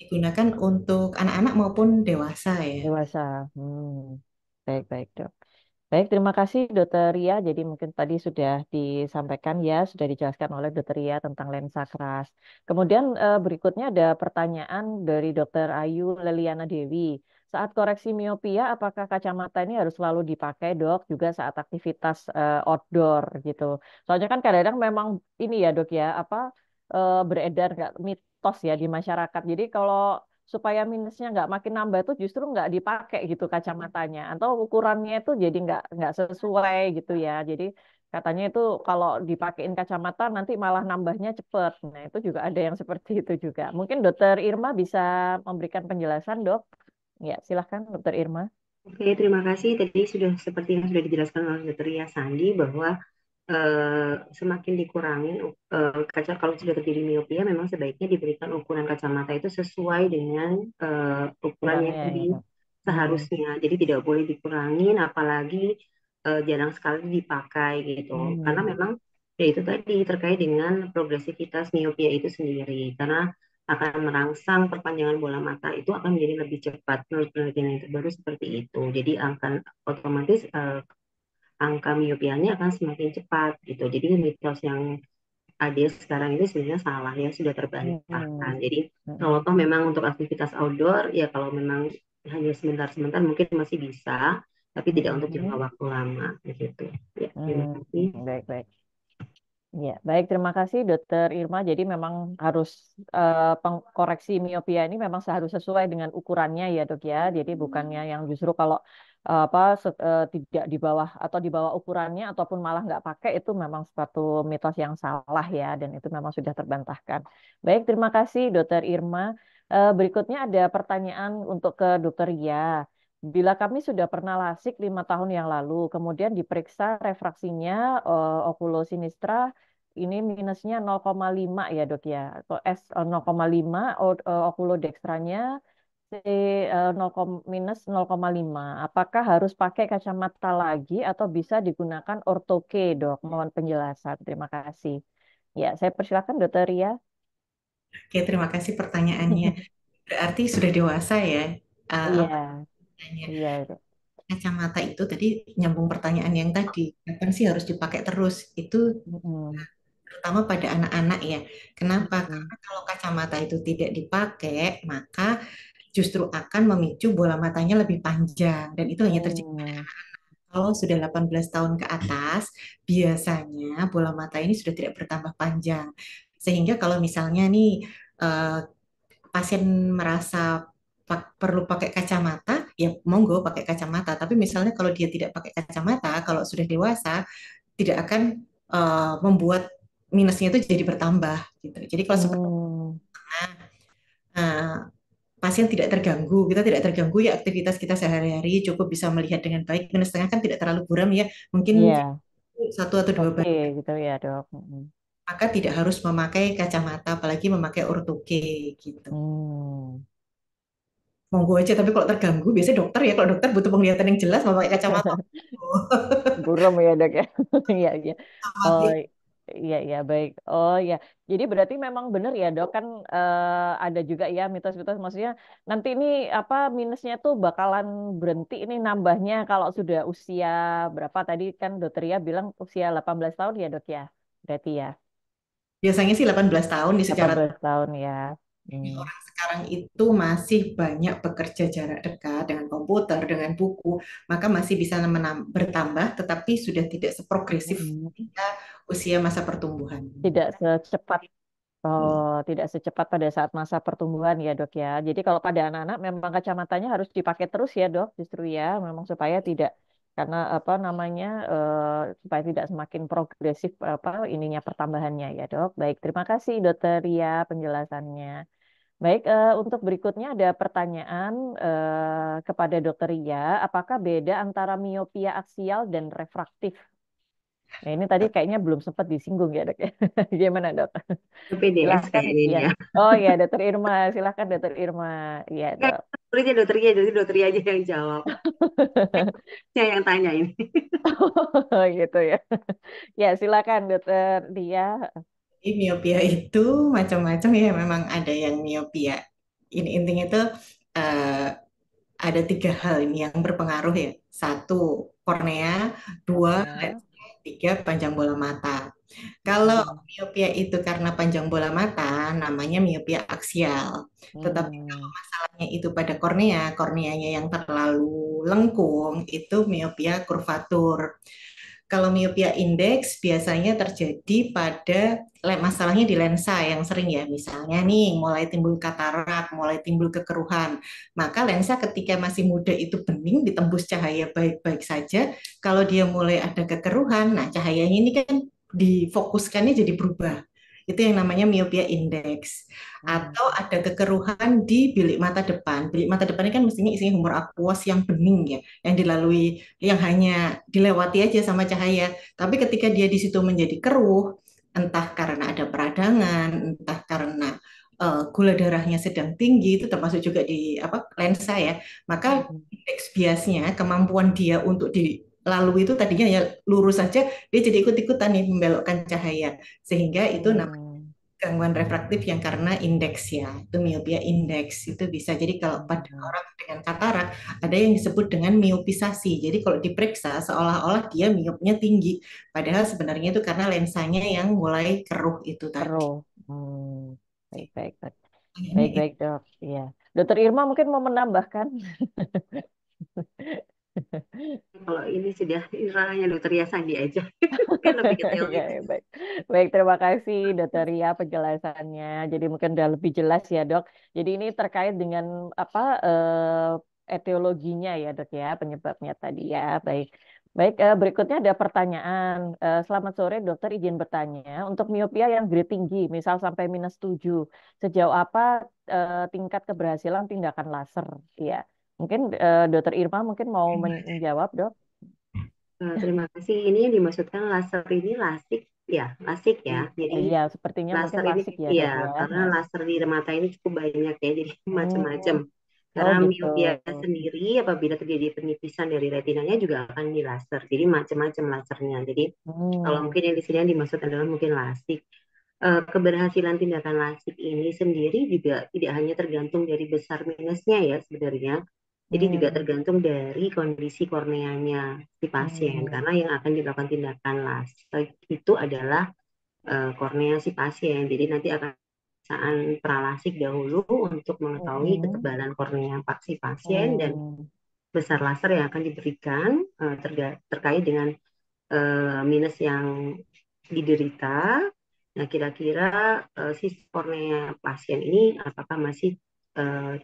digunakan untuk anak-anak maupun dewasa ya. Dewasa. Baik-baik, Dok. Baik, terima kasih Dokter Ria. Jadi mungkin tadi sudah disampaikan ya, sudah dijelaskan oleh Dokter Ria tentang lensa keras. Kemudian berikutnya ada pertanyaan dari Dokter Ayu Leliana Dewi. Saat koreksi miopia, apakah kacamata ini harus selalu dipakai dok juga saat aktivitas outdoor gitu? Soalnya kan kadang-kadang memang ini ya dok ya, apa beredar nggak mitos ya di masyarakat. Jadi kalau supaya minusnya nggak makin nambah itu justru nggak dipakai gitu kacamatanya atau ukurannya itu jadi nggak sesuai gitu ya jadi katanya itu kalau dipakein kacamata nanti malah nambahnya cepet nah itu juga ada yang seperti itu juga mungkin Dokter Irma bisa memberikan penjelasan dok ya silahkan Dokter Irma. Oke, terima kasih. Tadi sudah seperti yang sudah dijelaskan oleh Dr. Ria Sandi bahwa semakin dikurangi kaca kalau sudah terjadi miopia memang sebaiknya diberikan ukuran kacamata itu sesuai dengan ukuran yang Ukurannya ya. Hmm. seharusnya. Jadi tidak boleh dikurangin, apalagi jarang sekali dipakai gitu. Karena Hmm. memang ya itu tadi terkait dengan progresivitas miopia itu sendiri. Karena akan merangsang perpanjangan bola mata itu akan menjadi lebih cepat menurut penelitian yang terbaru seperti itu. Jadi akan otomatis angka miopianya akan semakin cepat gitu. Jadi mitos yang AD sekarang ini sebenarnya salah ya, sudah terbantahkan. Hmm. Jadi kalau toh memang untuk aktivitas outdoor ya kalau memang hanya sebentar-sebentar mungkin masih bisa, tapi tidak untuk jangka Hmm. waktu lama begitu. Ya, terima Hmm. kasih. Baik, baik. Ya, baik. Terima kasih, Dokter Irma. Jadi memang harus koreksi miopia ini memang harus sesuai dengan ukurannya ya, Dok ya. Jadi bukannya yang justru kalau tidak di bawah atau di bawah ukurannya ataupun malah nggak pakai itu memang suatu mitos yang salah ya, dan itu memang sudah terbantahkan. Baik, terima kasih, Dokter Irma. Berikutnya ada pertanyaan untuk ke Dokter Ria. Bila kami sudah pernah lasik 5 tahun yang lalu, kemudian diperiksa refraksinya okulosinistra ini minusnya 0,5 ya dok ya, atau S 0,5, okulodextranya C minus 0,5. Apakah harus pakai kacamata lagi atau bisa digunakan ortoke dok? Mohon penjelasan. Terima kasih. Ya, saya persilakan dokter Ria. Oke, terima kasih pertanyaannya. Berarti sudah dewasa ya. Iya, Apa namanya? iya, Dok. Kacamata itu tadi nyambung pertanyaan yang tadi, kapan sih harus dipakai terus? Itu Mm-mm. terutama pada anak-anak ya. Kenapa? Mm-mm. Karena kalau kacamata itu tidak dipakai, maka justru akan memicu bola matanya lebih panjang dan itu hanya terjadi Mm. kalau sudah 18 tahun ke atas, biasanya bola mata ini sudah tidak bertambah panjang. Sehingga kalau misalnya nih eh, pasien merasa perlu pakai kacamata, ya monggo pakai kacamata. Tapi misalnya kalau dia tidak pakai kacamata, kalau sudah dewasa, tidak akan membuat minusnya itu jadi bertambah gitu. Jadi kalau seperti Mm. eh, pasien tidak terganggu, kita tidak terganggu ya aktivitas kita sehari-hari, cukup bisa melihat dengan baik. Minus setengah kan tidak terlalu buram ya, mungkin Iya, satu atau dua oke baris, gitu ya dok. Mm. maka tidak harus memakai kacamata, apalagi memakai ortoke gitu. Hmm. Monggo aja, tapi kalau terganggu, biasanya dokter ya, kalau dokter butuh penglihatan yang jelas, memakai kacamata. Buram ya dok ya. Iya iya. Oh Amati. iya iya baik. Oh iya. Jadi berarti memang benar ya dok kan ada juga ya mitos-mitos maksudnya nanti ini apa minusnya tuh bakalan berhenti ini nambahnya kalau sudah usia berapa tadi kan dokter ya bilang usia 18 tahun ya dok ya. Berarti ya Biasanya sih 18 tahun di secara 18 tahun ya. ini Hmm. orang sekarang itu masih banyak bekerja jarak dekat dengan komputer, dengan buku, maka masih bisa bertambah, tetapi sudah tidak seprogresif Mm-mm. ketika usia masa pertumbuhan. Tidak secepat tidak secepat pada saat masa pertumbuhan ya dok ya. Jadi kalau pada anak-anak memang kacamatanya harus dipakai terus ya dok, justru ya, memang supaya tidak karena apa namanya supaya tidak semakin progresif apa ininya pertambahannya ya dok. Baik, terima kasih dokter Ria penjelasannya. Baik, untuk berikutnya ada pertanyaan kepada dokter Ria, apakah beda antara miopia aksial dan refraktif? Nah, ini tadi kayaknya belum sempat disinggung ya dok ya. Gimana dok? PDS Silahkan kayaknya ini ya. ya. Oh ya, Dokter Irma. Silahkan Dokter Irma. Iya, Kan dok. muridnya dokternya, jadi dokternya aja yang jawab. Saya yang tanya ini. Gitu ya. Ya, silakan Dokter Dia. Jadi miopia itu macam-macam ya, memang ada yang miopia. Ini intinya itu eh, ada tiga hal ini yang berpengaruh ya. Satu, kornea. Dua, Heeh. lensa. Tiga, panjang bola mata. Kalau Mm-mm. miopia itu karena panjang bola mata, namanya miopia aksial. Tetapi kalau Hmm. masalahnya itu pada kornea, korneanya yang terlalu lengkung, itu miopia kurvatur. Kalau miopia indeks biasanya terjadi pada masalahnya di lensa yang sering ya, misalnya nih mulai timbul katarak, mulai timbul kekeruhan. Maka lensa ketika masih muda itu bening, ditembus cahaya baik-baik saja. Kalau dia mulai ada kekeruhan, nah cahayanya ini kan difokuskannya jadi berubah. Itu yang namanya miopia indeks. Hmm. Atau ada kekeruhan di bilik mata depan. Bilik mata depan ini kan mestinya isinya humor akuos yang bening ya, yang dilalui yang hanya dilewati aja sama cahaya. Tapi ketika dia di situ menjadi keruh, entah karena ada peradangan, entah karena gula darahnya sedang tinggi, itu termasuk juga di apa lensa ya. Maka Hmm. indeks biasnya kemampuan dia untuk dilalui itu tadinya ya lurus saja, dia jadi ikut-ikutan nih membelokkan cahaya. Sehingga itu namanya Hmm. gangguan refraktif yang karena indeks ya, itu miopia indeks itu bisa. Jadi kalau pada Hmm. orang dengan katarak ada yang disebut dengan miopisasi. Jadi kalau diperiksa seolah-olah dia miopnya tinggi, padahal sebenarnya itu karena lensanya yang mulai keruh itu tadi. Perlu. Hmm. Baik, baik, baik. Kayaknya Baik, baik, Dok. Iya. Dokter Irma mungkin mau menambahkan. Kalau ini sudah ranahnya dokter ya Sandi aja, kan lebih ke Ya, teori. ya, baik. Baik, terima kasih Dokter Ria penjelasannya. Jadi mungkin udah lebih jelas ya, Dok. Jadi ini terkait dengan apa etiologinya ya, Dok ya, penyebabnya tadi ya. Baik. Baik, berikutnya ada pertanyaan. Selamat sore, Dokter. Izin bertanya, untuk miopia yang grade tinggi, misal sampai -7, sejauh apa tingkat keberhasilan tindakan laser? Ya, mungkin Dokter Irma mungkin mau menjawab, Dok. Terima kasih. Ini yang dimaksudkan laser ini lasik ya, lasik ya. Jadi Iya, sepertinya mungkin laser ini lasik ya, Dok ya, ya. karena laser di mata ini cukup banyak ya, jadi macam-macam. Hmm. Oh Karena gitu. miopia sendiri apabila terjadi penipisan dari retinanya juga akan di laser. Jadi macam-macam lasernya. Jadi kalau Hmm. mungkin yang di sini yang dimaksud adalah mungkin lasik. Keberhasilan tindakan lasik ini sendiri juga tidak hanya tergantung dari besar minusnya ya sebenarnya. Jadi juga Hmm. tergantung dari kondisi korneanya si pasien. Hmm. Karena yang akan dilakukan tindakan lasik itu adalah kornea si pasien. Jadi nanti akan pemeriksaan pralasik dahulu untuk mengetahui Hmm. ketebalan kornea si pasien dan Hmm. besar laser yang akan diberikan terkait dengan minus yang diderita. Nah, kira-kira sisi kornea pasien ini apakah masih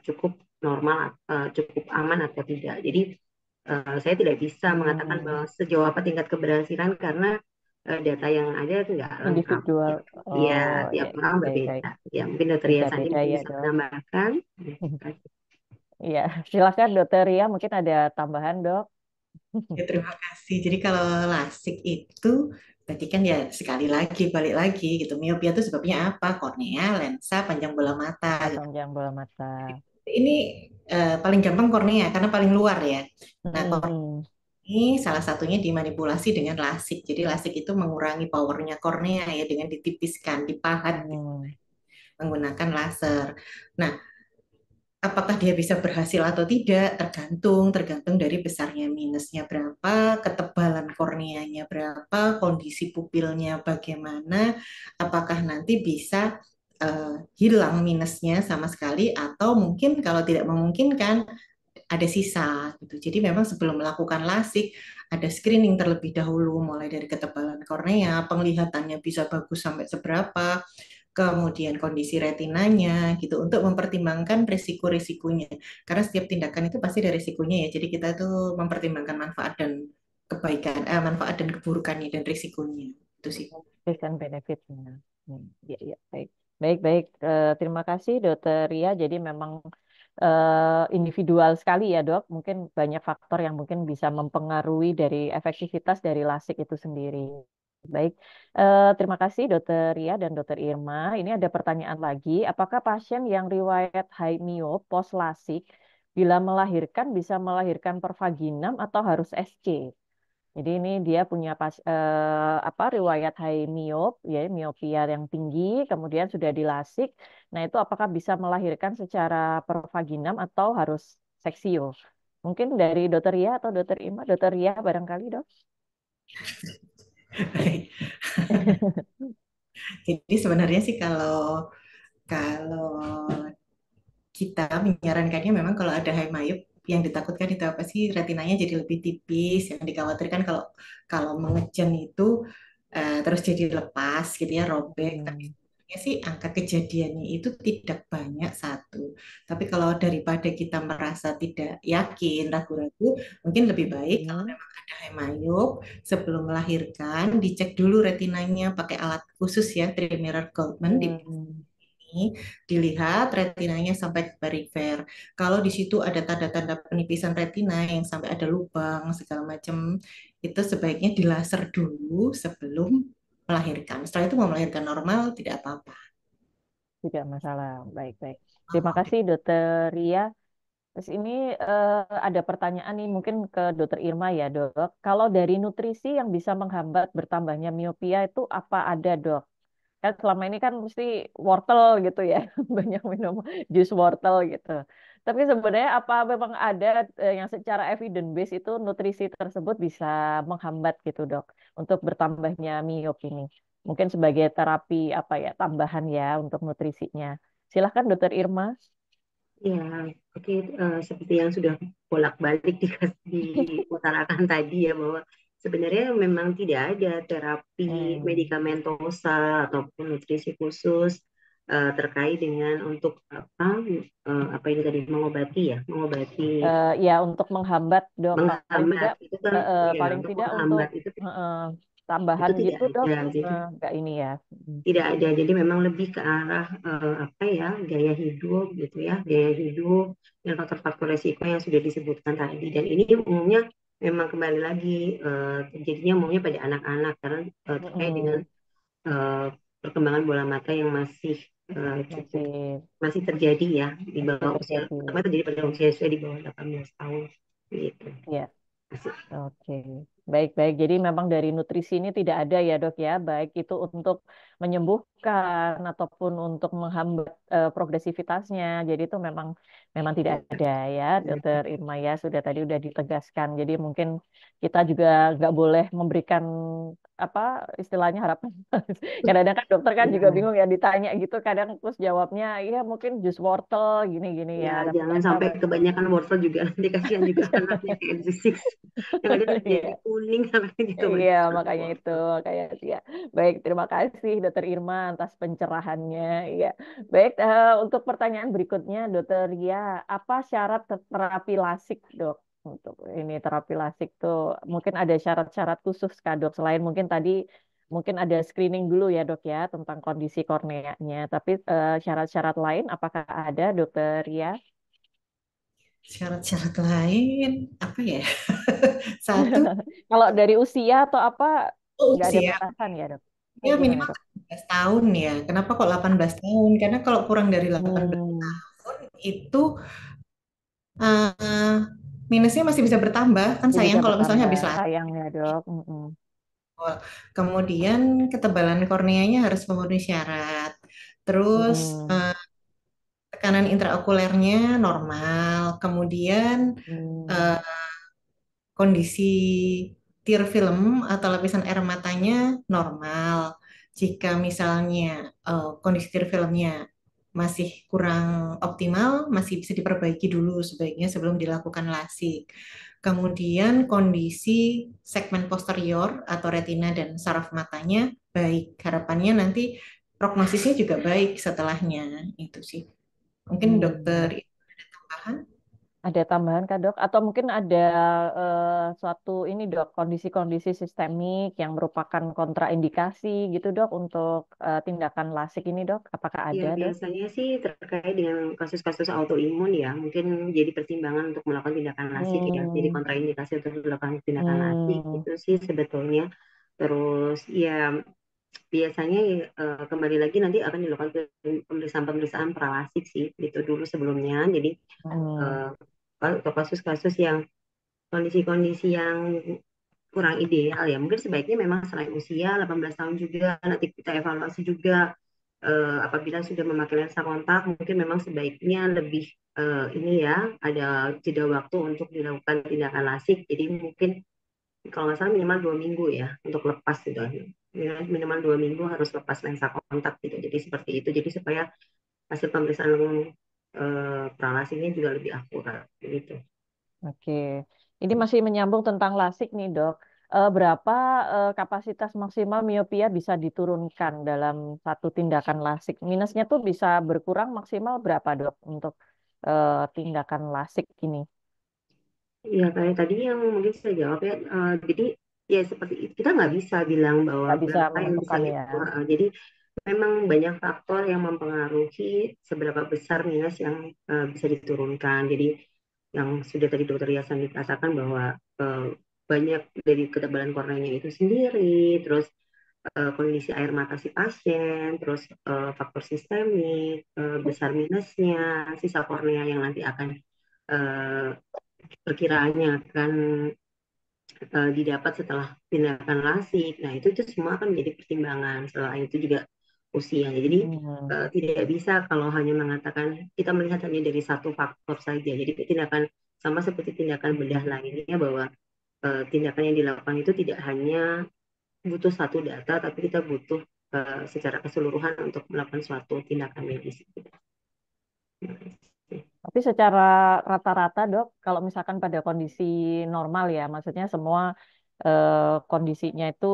cukup normal, cukup aman atau tidak. Jadi saya tidak bisa mengatakan Hmm. bahwa sejauh apa tingkat keberhasilan karena data yang ada itu nggak lengkap. Individual. Gitu. Iya, Oh ya, tiap ya. orang Baik, baik. berbeda. Ya, mungkin Dokter Yas Sandi Beda-beda mungkin ya, bisa Dok. menambahkan. Iya, silakan Dokter Ria, mungkin ada tambahan, Dok. Ya, terima kasih. Jadi kalau lasik itu berarti kan ya sekali lagi balik lagi gitu. Miopia itu sebabnya apa? Kornea, lensa, panjang bola mata gitu. Panjang bola mata. Ini paling gampang kornea karena paling luar ya. Nah, kornea Hmm. ini salah satunya dimanipulasi dengan lasik. Jadi lasik itu mengurangi powernya kornea ya dengan ditipiskan, dipahat Hmm. menggunakan laser. Nah, apakah dia bisa berhasil atau tidak tergantung dari besarnya minusnya berapa, ketebalan korneanya berapa, kondisi pupilnya bagaimana, apakah nanti bisa hilang minusnya sama sekali atau mungkin kalau tidak memungkinkan ada sisa gitu. Jadi memang sebelum melakukan lasik ada screening terlebih dahulu mulai dari ketebalan kornea, penglihatannya bisa bagus sampai seberapa, kemudian kondisi retinanya gitu untuk mempertimbangkan risiko-risikonya. Karena setiap tindakan itu pasti ada risikonya ya. Jadi kita tuh mempertimbangkan manfaat dan kebaikan, manfaat dan keburukannya dan risikonya. Itu sih. Risk and benefit-nya. Ya, ya, baik. Baik, baik. Terima kasih, Dokter Ria. Jadi memang individual sekali ya, Dok. Mungkin banyak faktor yang mungkin bisa mempengaruhi dari efektivitas dari lasik itu sendiri. Baik, terima kasih Dokter Ria dan Dokter Irma. Ini ada pertanyaan lagi. Apakah pasien yang riwayat high myop post lasik bila melahirkan bisa melahirkan per vaginam atau harus SC? Jadi ini dia punya apa riwayat high myop ya miopia yang tinggi kemudian sudah dilasik. Nah, itu apakah bisa melahirkan secara pervaginam atau harus seksio? Mungkin dari Dokter Ria atau Dokter Ima, Dokter Ria barangkali, Dok. Jadi sebenarnya sih kalau kalau kita menyarankannya memang kalau ada high myop yang ditakutkan itu apa sih retinanya jadi lebih tipis yang dikhawatirkan kalau kalau mengejan itu terus jadi lepas gitu ya robek tapi Hmm. sebenarnya sih angka kejadiannya itu tidak banyak satu tapi kalau daripada kita merasa tidak yakin ragu-ragu mungkin lebih baik kalau Hmm. memang ada high myop sebelum melahirkan dicek dulu retinanya pakai alat khusus ya trimirror Goldman Hmm. ini dilihat retinanya sampai ke perifer. Kalau di situ ada tanda-tanda penipisan retina yang sampai ada lubang segala macam, itu sebaiknya dilaser dulu sebelum melahirkan. Setelah itu mau melahirkan normal tidak apa-apa. Tidak masalah. Baik, baik. Terima kasih Dokter Ria. Terus ini ada pertanyaan nih mungkin ke Dokter Irma ya, Dok. Kalau dari nutrisi yang bisa menghambat bertambahnya miopia itu apa ada, Dok? Kan selama ini kan mesti wortel gitu ya, banyak minum jus wortel gitu. Tapi sebenarnya apa memang ada yang secara evidence base itu nutrisi tersebut bisa menghambat gitu dok untuk bertambahnya miyop ini. Mungkin sebagai terapi apa ya tambahan ya untuk nutrisinya. Silahkan Dokter Irma. Ya, oke, seperti yang sudah bolak-balik diutarakan tadi ya, bahwa sebenarnya memang tidak ada terapi Hmm. medikamentosa ataupun nutrisi khusus terkait dengan untuk apa ini tadi, mengobati Ya untuk menghambat dok paling tidak menghambat itu kan, ya paling untuk tidak untuk menghambat eh, tambahan itu tidak gitu dok ada. Jadi nggak ini ya. Hmm. tidak ada. Jadi memang lebih ke arah apa ya, gaya hidup gitu ya, gaya hidup dan faktor-faktor resiko yang sudah disebutkan tadi. Dan ini umumnya memang kembali lagi terjadinya umumnya pada anak-anak karena terkait dengan Mm-mm. eh, perkembangan bola mata yang masih cukup Masih masih terjadi ya di masih bawah usia, terjadi. terutama terjadi pada usia di bawah 18 tahun gitu. Ya. Oke, baik-baik. Jadi memang dari nutrisi ini tidak ada ya dok ya, baik itu untuk menyembuhkan ataupun untuk menghambat progresivitasnya. Jadi itu memang memang tidak ada ya, dokter Irma ya sudah tadi udah ditegaskan. Jadi mungkin kita juga nggak boleh memberikan apa istilahnya harapan. Kadang-kadang kan dokter kan juga Ya, bingung ya ditanya gitu, kadang terus jawabnya iya mungkin jus wortel gini-gini ya, ya, tapi jangan ternyata sampai kebanyakan wortel juga nanti kasihan juga anaknya kayak Z6 yang ada nanti jadi iya. kuning anaknya Iya, kebanyakan makanya itu wortel. kayak ya. Baik, terima kasih Dokter Irma atas pencerahannya. Iya. Baik, untuk pertanyaan berikutnya, Dokter Ria, apa syarat terapi lasik, Dok? Untuk ini terapi lasik tuh mungkin ada syarat-syarat khusus, Kak, Dok. Selain mungkin tadi mungkin ada screening dulu ya, Dok ya, tentang kondisi korneanya. Tapi syarat-syarat lain apakah ada, Dokter Ria? Syarat-syarat lain apa ya? Satu, Kalau dari usia atau apa nggak ada usia. batasan ya, Dok? Oh, Ya gimana, minimal Dok? 18 tahun ya. Kenapa kok 18 tahun? Karena kalau kurang dari 18 Hmm. tahun itu eh, minusnya masih bisa bertambah. Kan Masih sayang bisa kalau misalnya bertambah. habis latih. Sayang ya, Dok. Mm-mm. Kemudian ketebalan korneanya harus memenuhi syarat. Terus Mm-mm. tekanan intraokulernya normal. Kemudian Mm. eh, kondisi tear film atau lapisan air matanya normal. Jika misalnya kondisi tear filmnya masih kurang optimal, masih bisa diperbaiki dulu sebaiknya sebelum dilakukan LASIK. Kemudian kondisi segmen posterior atau retina dan saraf matanya baik. Harapannya nanti prognosisnya juga baik setelahnya. Itu sih. Mungkin Mm. dokter tambahan. Ada tambahan Kak, Dok? Atau mungkin ada suatu ini, Dok, kondisi-kondisi sistemik yang merupakan kontraindikasi gitu, Dok, untuk tindakan lasik ini, Dok? Apakah Ya, ada, Dok? biasanya sih terkait dengan kasus-kasus autoimun ya, mungkin jadi pertimbangan untuk melakukan tindakan lasik ya. Jadi Hmm. kontraindikasi untuk melakukan tindakan lasik Hmm. itu sih sebetulnya. Terus ya biasanya kembali lagi nanti akan dilakukan pemeriksaan-pemeriksaan pralasik sih, itu dulu sebelumnya. Jadi Hmm. eh, untuk kasus-kasus yang kondisi-kondisi yang kurang ideal ya, mungkin sebaiknya memang selain usia 18 tahun juga nanti kita evaluasi juga apabila sudah memakai lensa kontak, mungkin memang sebaiknya lebih ini ya, ada jeda waktu untuk dilakukan tindakan lasik. Jadi mungkin kalau nggak salah minimal 2 minggu ya untuk lepas gitu. Minimal 2 minggu harus lepas lensa kontak gitu. Jadi seperti itu. Jadi supaya hasil pemeriksaan pralasiknya juga lebih akurat gitu. Oke, ini masih menyambung tentang lasik nih, Dok. Berapa kapasitas maksimal miopia bisa diturunkan dalam satu tindakan lasik? Minusnya tuh bisa berkurang maksimal berapa, Dok, untuk tindakan lasik ini? Ya kayak tadi yang mungkin saya jawab ya. Jadi ya seperti itu. Kita nggak bisa bilang bahwa Nggak bisa berapa yang bisa menentukan ya. itu. Jadi memang banyak faktor yang mempengaruhi seberapa besar minus yang bisa diturunkan. Jadi yang sudah tadi dokter Yasan dikatakan bahwa eh, banyak dari ketebalan korneanya itu sendiri, terus kondisi air mata si pasien, terus faktor sistemik, besar minusnya, sisa kornea yang nanti akan eh, perkiraannya akan didapat setelah tindakan lasik. Nah, itu semua akan menjadi pertimbangan. Selain itu juga usia. Jadi Hmm. tidak bisa kalau hanya mengatakan kita melihat hanya dari satu faktor saja. Jadi tindakan sama seperti tindakan bedah lainnya, bahwa tindakan yang dilakukan itu tidak hanya butuh satu data, tapi kita butuh secara keseluruhan untuk melakukan suatu tindakan medis. Terima kasih. Tapi secara rata-rata dok, kalau misalkan pada kondisi normal ya, maksudnya semua kondisinya itu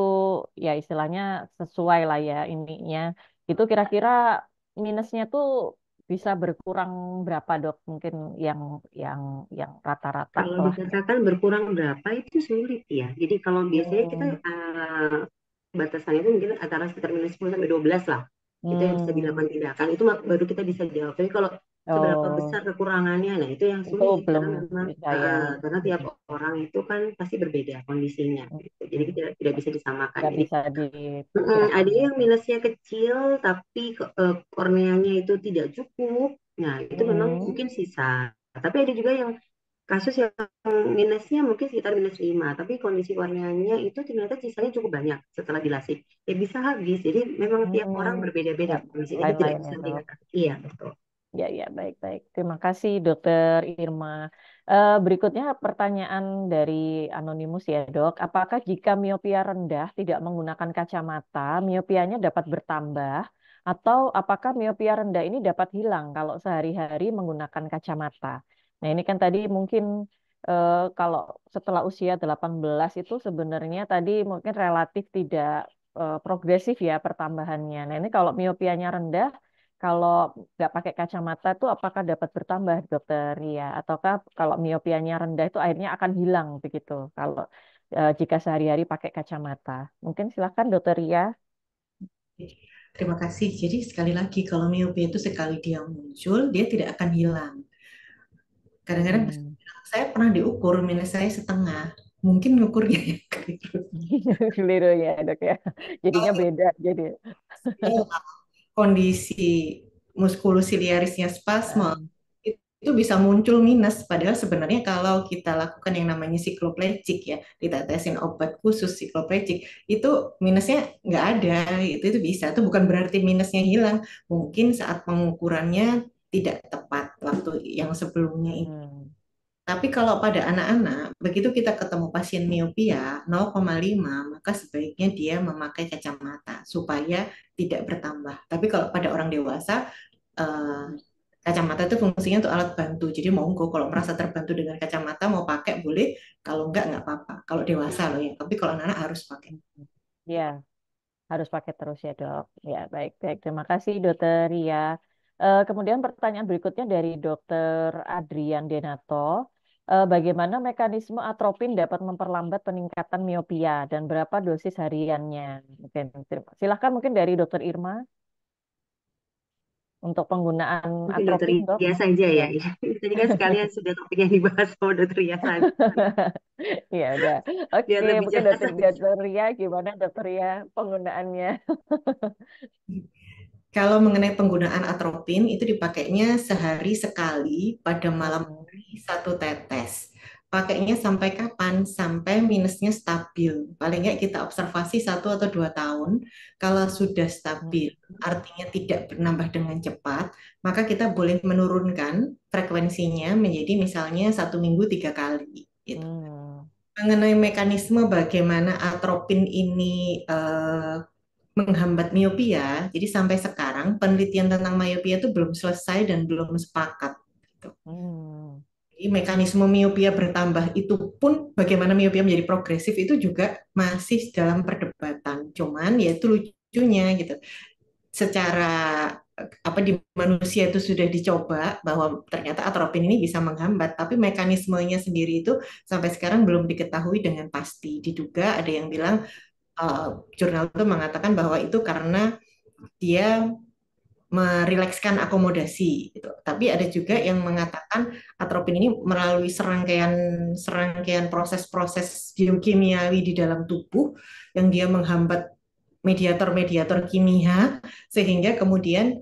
ya istilahnya sesuai lah ya ininya, itu kira-kira minusnya tuh bisa berkurang berapa dok? Mungkin yang yang yang rata-rata Kalau lah. dikatakan berkurang berapa itu sulit ya. Jadi kalau biasanya kita Hmm. batasannya itu mungkin antara sekitar minus 10 sampai 12 lah. Itu yang bisa Hmm. dilakukan tindakan. Itu baru kita bisa jawab. Tapi kalau seberapa besar Oh, kekurangannya, nah itu yang itu sulit belum karena memang bisa ya. karena tiap orang itu kan pasti berbeda kondisinya. Gitu. Jadi Hmm. tidak bisa disamakan. Nggak Jadi bisa diperkirakan ada ya yang dok. minusnya kecil tapi korneanya itu tidak cukup. Nah, itu memang Hmm. mungkin sisa. Tapi ada juga yang kasus yang minusnya mungkin sekitar minus 5, tapi kondisi korneanya itu ternyata sisanya cukup banyak setelah dilasih. Ya bisa habis. Jadi memang tiap orang Hmm. berbeda-beda Ya, kondisi. Jadi tidak lain-lain ya bisa dok. dikatakan. Iya, betul. Ya, ya, baik-baik. Terima kasih, Dokter Irma. Berikutnya pertanyaan dari Anonimus ya, Dok. Apakah jika miopia rendah tidak menggunakan kacamata, miopianya dapat bertambah? Atau apakah miopia rendah ini dapat hilang kalau sehari-hari menggunakan kacamata? Nah, ini kan tadi mungkin kalau setelah usia 18 itu sebenarnya tadi mungkin relatif tidak progresif ya pertambahannya. Nah, ini kalau miopianya rendah, kalau nggak pakai kacamata itu apakah dapat bertambah, Dokter Ria? Ataukah kalau miopianya rendah itu akhirnya akan hilang begitu? Kalau jika sehari-hari pakai kacamata, mungkin silakan, Dokter Ria. Terima kasih. Jadi sekali lagi, kalau miopia itu sekali dia muncul, dia tidak akan hilang. Kadang-kadang Hmm. saya pernah diukur, minus saya setengah. Mungkin ngukurnya yang keliru. Keliru ya, Dok ya. Jadinya beda jadi. Kalau kondisi muskulosiliarisnya spasme, Ah, itu bisa muncul minus. Padahal sebenarnya kalau kita lakukan yang namanya sikloplegic ya, ditetesin obat khusus sikloplegic, itu minusnya nggak ada. Itu bisa. Itu bukan berarti minusnya hilang. Mungkin saat pengukurannya tidak tepat waktu yang sebelumnya itu. hmm. Tapi kalau pada anak-anak, begitu kita ketemu pasien miopia 0,5, maka sebaiknya dia memakai kacamata supaya tidak bertambah. Tapi kalau pada orang dewasa, eh, kacamata itu fungsinya untuk alat bantu. Jadi monggo kalau merasa terbantu dengan kacamata mau pakai boleh, kalau enggak apa-apa. Kalau dewasa loh ya, tapi kalau anak-anak harus pakai. Ya, harus pakai terus ya, Dok. Ya, baik-baik. Terima kasih, Dokter Ria. Kemudian pertanyaan berikutnya dari Dokter Adrian Denato. Bagaimana mekanisme atropin dapat memperlambat peningkatan miopia dan berapa dosis hariannya? Mungkin silahkan mungkin dari Dokter Irma untuk penggunaan Mungkin dokter atropin, Dok. Ria saja ya. Ya. Tadi kan sekalian sudah topik yang dibahas sama dokter Ria saja. Ya udah. Biar Oke, lebih mungkin jelas saja. Dokter Ria gimana Dokter Ria penggunaannya? Kalau mengenai penggunaan atropin, itu dipakainya sehari sekali pada malam Hmm. hari 1 tetes. Pakainya sampai kapan? Sampai minusnya stabil. Paling nggak kita observasi 1 atau 2 tahun. Kalau sudah Hmm. stabil, artinya tidak bertambah dengan cepat, maka kita boleh menurunkan frekuensinya menjadi misalnya 1 minggu 3 kali. Gitu. Hmm. Mengenai mekanisme bagaimana atropin ini menghambat miopia. Jadi sampai sekarang penelitian tentang miopia itu belum selesai dan belum sepakat. Gitu. Hmm. Jadi mekanisme miopia bertambah itu pun bagaimana miopia menjadi progresif itu juga masih dalam perdebatan. Cuman ya itu lucunya gitu. Secara apa di manusia itu sudah dicoba bahwa ternyata atropin ini bisa menghambat, tapi mekanismenya sendiri itu sampai sekarang belum diketahui dengan pasti. Diduga ada yang bilang jurnal itu mengatakan bahwa itu karena dia merilekskan akomodasi gitu. Tapi ada juga yang mengatakan atropin ini melalui serangkaian serangkaian proses-proses biokimiawi di dalam tubuh yang dia menghambat mediator-mediator kimia sehingga kemudian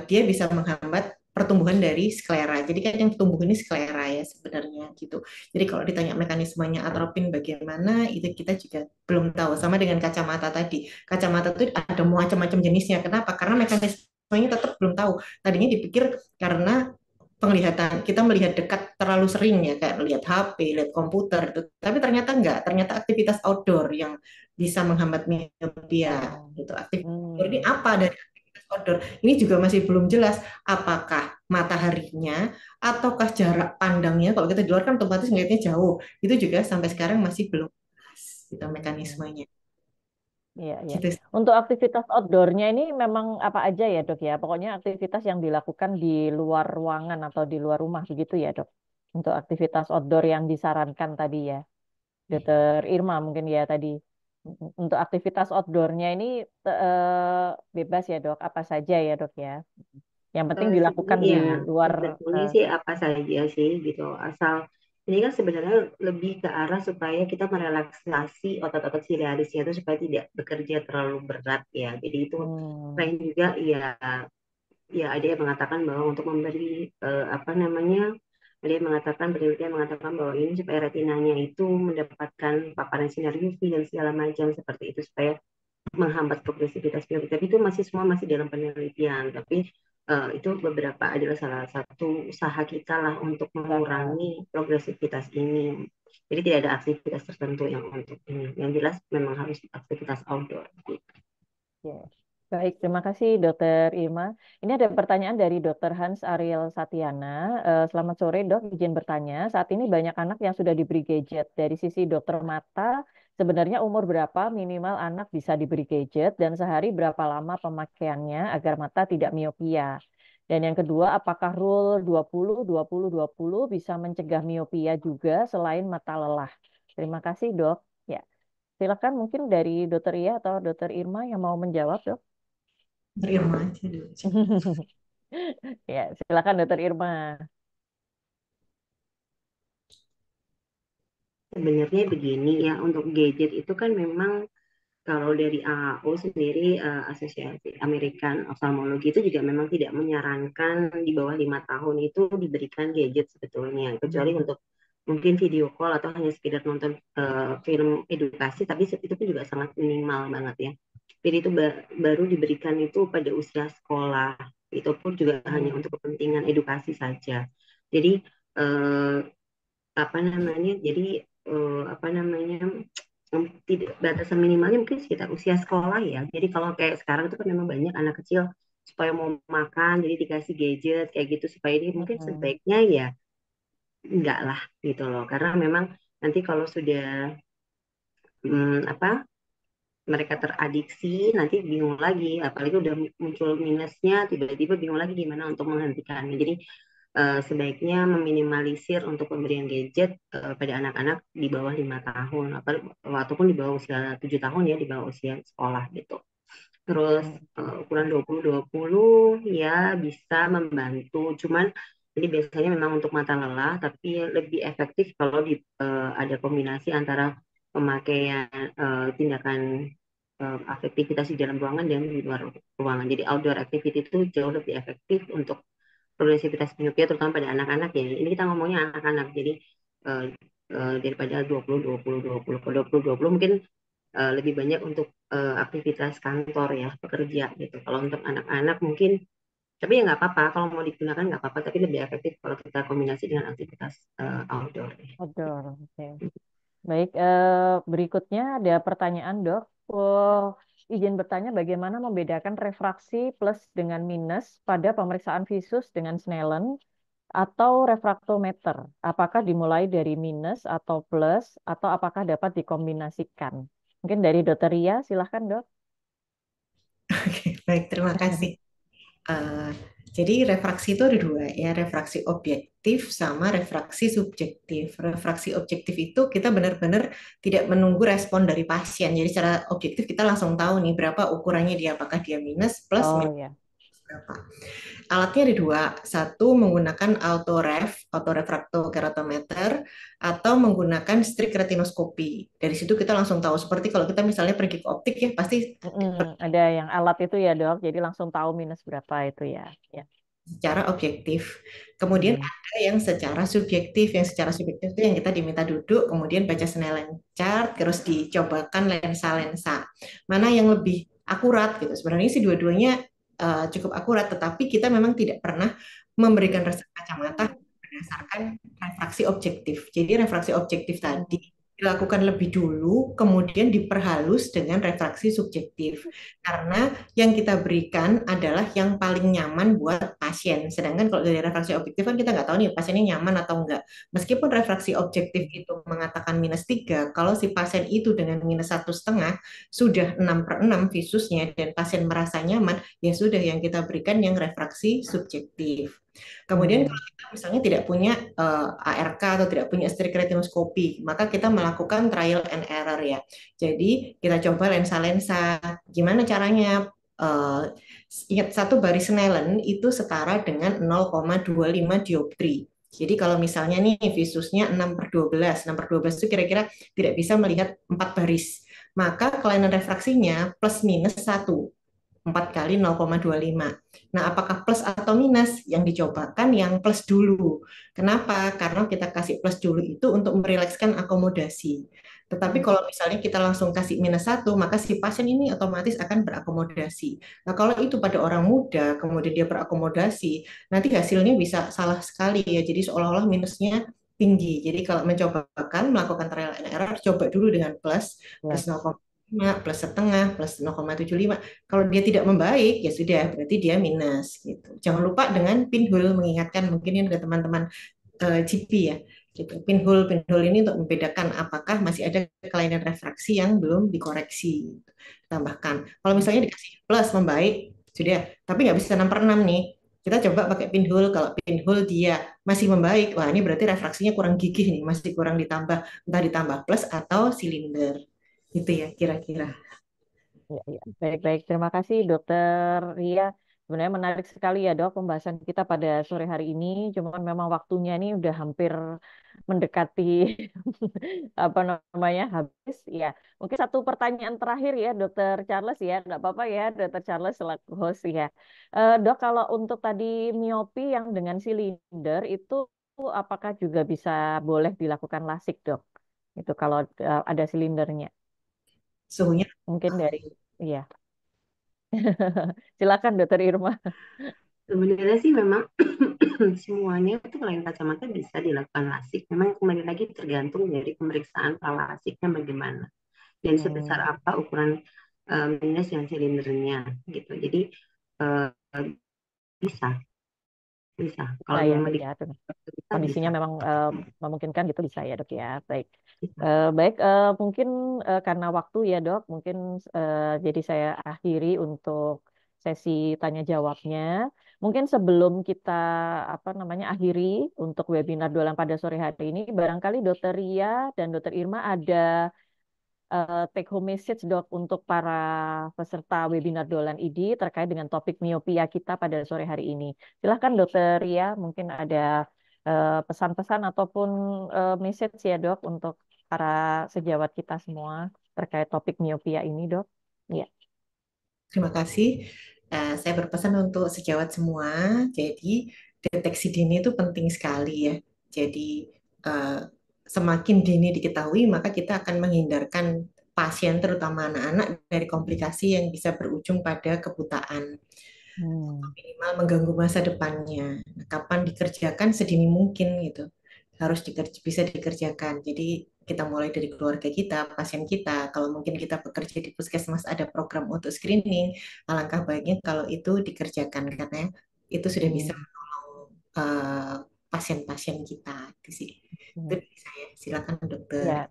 dia bisa menghambat pertumbuhan dari sklera. Jadi kan yang tumbuh ini sklera ya sebenarnya gitu. Jadi kalau ditanya mekanismenya atropin bagaimana, itu kita juga belum tahu. Sama dengan kacamata tadi. Kacamata itu ada macam-macam jenisnya. Kenapa? Karena mekanismenya tetap belum tahu. Tadinya dipikir karena penglihatan kita melihat dekat terlalu sering ya kayak lihat HP, lihat komputer itu. Tapi ternyata enggak, ternyata aktivitas outdoor yang bisa menghambat miopia Oh. gitu. Aktivitas outdoor ini apa dari aktivitas outdoor? Ini juga masih belum jelas apakah mataharinya ataukah jarak pandangnya. Kalau kita di luar kan otomatis ngelihatnya jauh. Itu juga sampai sekarang masih belum jelas gitu mekanismenya. Iya, iya. Gitu. Untuk aktivitas outdoornya ini memang apa aja ya, Dok ya? Pokoknya aktivitas yang dilakukan di luar ruangan atau di luar rumah begitu ya, Dok. Untuk aktivitas outdoor yang disarankan tadi ya, Dokter Irma mungkin ya tadi. Untuk aktivitas outdoornya ini bebas ya, Dok. Apa saja ya, Dok ya. Yang penting dilakukan di Sebenarnya luar. sebetulnya eh, sih apa saja sih gitu. Asal ini kan sebenarnya lebih ke arah supaya kita merelaksasi otot-otot siliarisnya itu supaya tidak bekerja terlalu berat ya. Jadi itu hmm, selain juga ya ya ada yang mengatakan bahwa untuk memberi apa namanya ada yang mengatakan penelitian mengatakan bahwa ini supaya retinanya itu mendapatkan paparan sinar UV dan segala macam seperti itu supaya menghambat progresivitas penyakit. Tapi itu masih semua masih dalam penelitian. Tapi itu beberapa adalah salah satu usaha kita lah untuk usaha. mengurangi progresivitas ini. Jadi tidak ada aktivitas tertentu yang untuk ini. Yang jelas memang harus aktivitas outdoor. Ya. Baik, terima kasih Dokter Irma. Ini ada pertanyaan dari Dokter Hans Ariel Satyana. Selamat sore Dok, izin bertanya. Saat ini banyak anak yang sudah diberi gadget. Dari sisi dokter mata, sebenarnya umur berapa minimal anak bisa diberi gadget dan sehari berapa lama pemakaiannya agar mata tidak miopia? Dan yang kedua, apakah rule 20-20-20 bisa mencegah miopia juga selain mata lelah? Terima kasih Dok. Ya. Silakan mungkin dari Dokter Ia atau Dokter Irma yang mau menjawab, Dok. Terima aja dulu. Ya, silakan Dokter Irma. Sebenarnya begini ya, untuk gadget itu kan memang kalau dari AAO sendiri, Asosiasi American Ophthalmology itu juga memang tidak menyarankan di bawah 5 tahun itu diberikan gadget sebetulnya, kecuali untuk mungkin video call atau hanya sekedar nonton film edukasi, tapi itu pun juga sangat minimal banget ya. Jadi itu baru diberikan itu pada usia sekolah, itu pun juga hanya untuk kepentingan edukasi saja. Jadi eh, apa namanya? Jadi apa namanya? Tidak batasan minimalnya mungkin sekitar usia sekolah ya. Jadi kalau kayak sekarang itu kan memang banyak anak kecil supaya mau makan jadi dikasih gadget kayak gitu supaya dia mungkin Mm-mm. sebaiknya ya enggak lah gitu loh. Karena memang nanti kalau sudah apa mereka teradiksi nanti bingung lagi apalagi udah muncul minusnya tiba-tiba bingung lagi gimana untuk menghentikannya. Jadi sebaiknya meminimalisir untuk pemberian gadget pada anak-anak di bawah 5 tahun ataupun di bawah usia 7 tahun ya di bawah usia sekolah gitu. Terus ukuran 20-20 ya bisa membantu. Cuman ini biasanya memang untuk mata lelah, tapi lebih efektif kalau ada kombinasi antara pemakaian tindakan aktivitas di dalam ruangan dan di luar ruangan. Jadi outdoor activity itu jauh lebih efektif untuk progresivitas miopia terutama pada anak-anak ya. Ini kita ngomongnya anak-anak. Jadi uh, daripada 20-20-20 ke 20-20 mungkin lebih banyak untuk aktivitas kantor ya, pekerja gitu. Kalau untuk anak-anak mungkin tapi ya nggak apa-apa kalau mau digunakan nggak apa-apa tapi lebih efektif kalau kita kombinasi dengan aktivitas outdoor. Outdoor. Oke. Baik, berikutnya ada pertanyaan, Dok. Izin bertanya bagaimana membedakan refraksi plus dengan minus pada pemeriksaan visus dengan Snellen atau refraktometer? Apakah dimulai dari minus atau plus atau apakah dapat dikombinasikan? Mungkin dari Dokter Ria, silahkan, Dok. Oke, baik, terima kasih. Eh, jadi refraksi itu ada dua ya, refraksi objektif sama refraksi subjektif. Refraksi objektif itu kita benar-benar tidak menunggu respon dari pasien. Jadi secara objektif kita langsung tahu nih berapa ukurannya dia, apakah dia minus, plus, Oh minus ya. berapa. Alatnya ada dua, satu menggunakan autorefraktokeratometer atau menggunakan strik retinoskopi. Dari situ kita langsung tahu. Seperti kalau kita misalnya pergi ke optik ya, pasti Ada yang alat itu ya, Dok. Jadi langsung tahu minus berapa itu ya. Ya. secara objektif. Kemudian Hmm. ada yang secara subjektif. Yang secara subjektif itu yang kita diminta duduk, kemudian baca Snellen chart, terus dicobakan lensa-lensa. Mana yang lebih akurat gitu. Sebenarnya sih dua-duanya cukup akurat, tetapi kita memang tidak pernah memberikan resep kacamata berdasarkan refraksi objektif. Jadi refraksi objektif tadi dilakukan lebih dulu, kemudian diperhalus dengan refraksi subjektif. Karena yang kita berikan adalah yang paling nyaman buat pasien. Sedangkan kalau dari refraksi objektif kan kita nggak tahu nih pasiennya nyaman atau enggak. Meskipun refraksi objektif itu mengatakan -3, kalau si pasien itu dengan -1,5 sudah 6/6 visusnya dan pasien merasa nyaman, ya sudah yang kita berikan yang refraksi subjektif. Kemudian Hmm. kalau kita misalnya tidak punya ARK atau tidak punya strik retinoskopi, maka kita melakukan trial and error ya. Jadi kita coba lensa-lensa. Gimana caranya? Eh, Ingat satu baris Snellen itu setara dengan 0,25 dioptri. Jadi kalau misalnya nih visusnya 6/12, 6/12 itu kira-kira tidak bisa melihat 4 baris. Maka kelainan refraksinya plus minus 1. 4 kali 0,25. Nah, apakah plus atau minus? Yang dicobakan yang plus dulu. Kenapa? Karena kita kasih plus dulu itu untuk merilekskan akomodasi. Tetapi kalau misalnya kita langsung kasih -1, maka si pasien ini otomatis akan berakomodasi. Nah, kalau itu pada orang muda, kemudian dia berakomodasi, nanti hasilnya bisa salah sekali ya. Jadi seolah-olah minusnya tinggi. Jadi kalau mencobakan melakukan trial and error, coba dulu dengan plus, Ya. plus 0,5, plus setengah, plus 0,75. Kalau dia tidak membaik, ya sudah, berarti dia minus gitu. Jangan lupa dengan pinhole mengingatkan mungkin ini ke teman-teman GP ya. Gitu. Pinhole ini untuk membedakan apakah masih ada kelainan refraksi yang belum dikoreksi. Tambahkan. Kalau misalnya dikasih plus membaik, sudah, tapi nggak bisa 6/6 nih. Kita coba pakai pinhole. Kalau pinhole dia masih membaik, wah ini berarti refraksinya kurang gigih nih, masih kurang ditambah, entah ditambah plus atau silinder. Gitu ya kira-kira. Ya, ya. Baik-baik. Terima kasih, Dokter Ria. Sebenarnya menarik sekali ya, Dok, pembahasan kita pada sore hari ini. Cuman memang waktunya ini udah hampir mendekati apa namanya habis. Ya, mungkin satu pertanyaan terakhir ya, Dokter Charles ya, nggak apa-apa ya, Dokter Charles selaku host ya. Dok, kalau untuk tadi miopi yang dengan silinder itu apakah juga bisa boleh dilakukan lasik, Dok? Itu kalau ada silindernya. Suhunya Mungkin dari iya. Silakan Dokter Irma. Sebenarnya sih memang semuanya itu selain kacamata bisa dilakukan lasik. Memang kembali lagi tergantung dari pemeriksaan pralasiknya bagaimana dan sebesar Hmm, apa ukuran minus yang silindernya gitu. Jadi eh, bisa, bisa. bisa Kalau ya memang dok di ya. Tuh. bisa, Kondisinya bisa. memang memungkinkan gitu bisa ya dok ya. Baik. Bisa. Baik, mungkin karena waktu ya dok, mungkin jadi saya akhiri untuk sesi tanya jawabnya. Mungkin sebelum kita apa namanya akhiri untuk webinar dolan pada sore hari ini, barangkali Dokter Ria dan Dokter Irma ada take home message dok untuk para peserta webinar Dolan ID terkait dengan topik miopia kita pada sore hari ini. Silahkan Dokter Ria, mungkin ada pesan-pesan ataupun message ya dok untuk para sejawat kita semua terkait topik miopia ini dok. Ya. Terima kasih. Saya berpesan untuk sejawat semua. Jadi, deteksi dini itu penting sekali ya. Jadi, eh, semakin dini diketahui, maka kita akan menghindarkan pasien, terutama anak-anak, dari komplikasi yang bisa berujung pada kebutaan. Hmm. Minimal mengganggu masa depannya. Nah, kapan dikerjakan sedini mungkin gitu. Harus bisa dikerjakan. Jadi kita mulai dari keluarga kita, pasien kita. Kalau mungkin kita bekerja di puskesmas ada program untuk screening, alangkah baiknya kalau itu dikerjakan karena itu sudah bisa Hmm. menolong pasien-pasien kita. Itu sih. Itu Hmm. dari saya. Silakan dokter. Ya,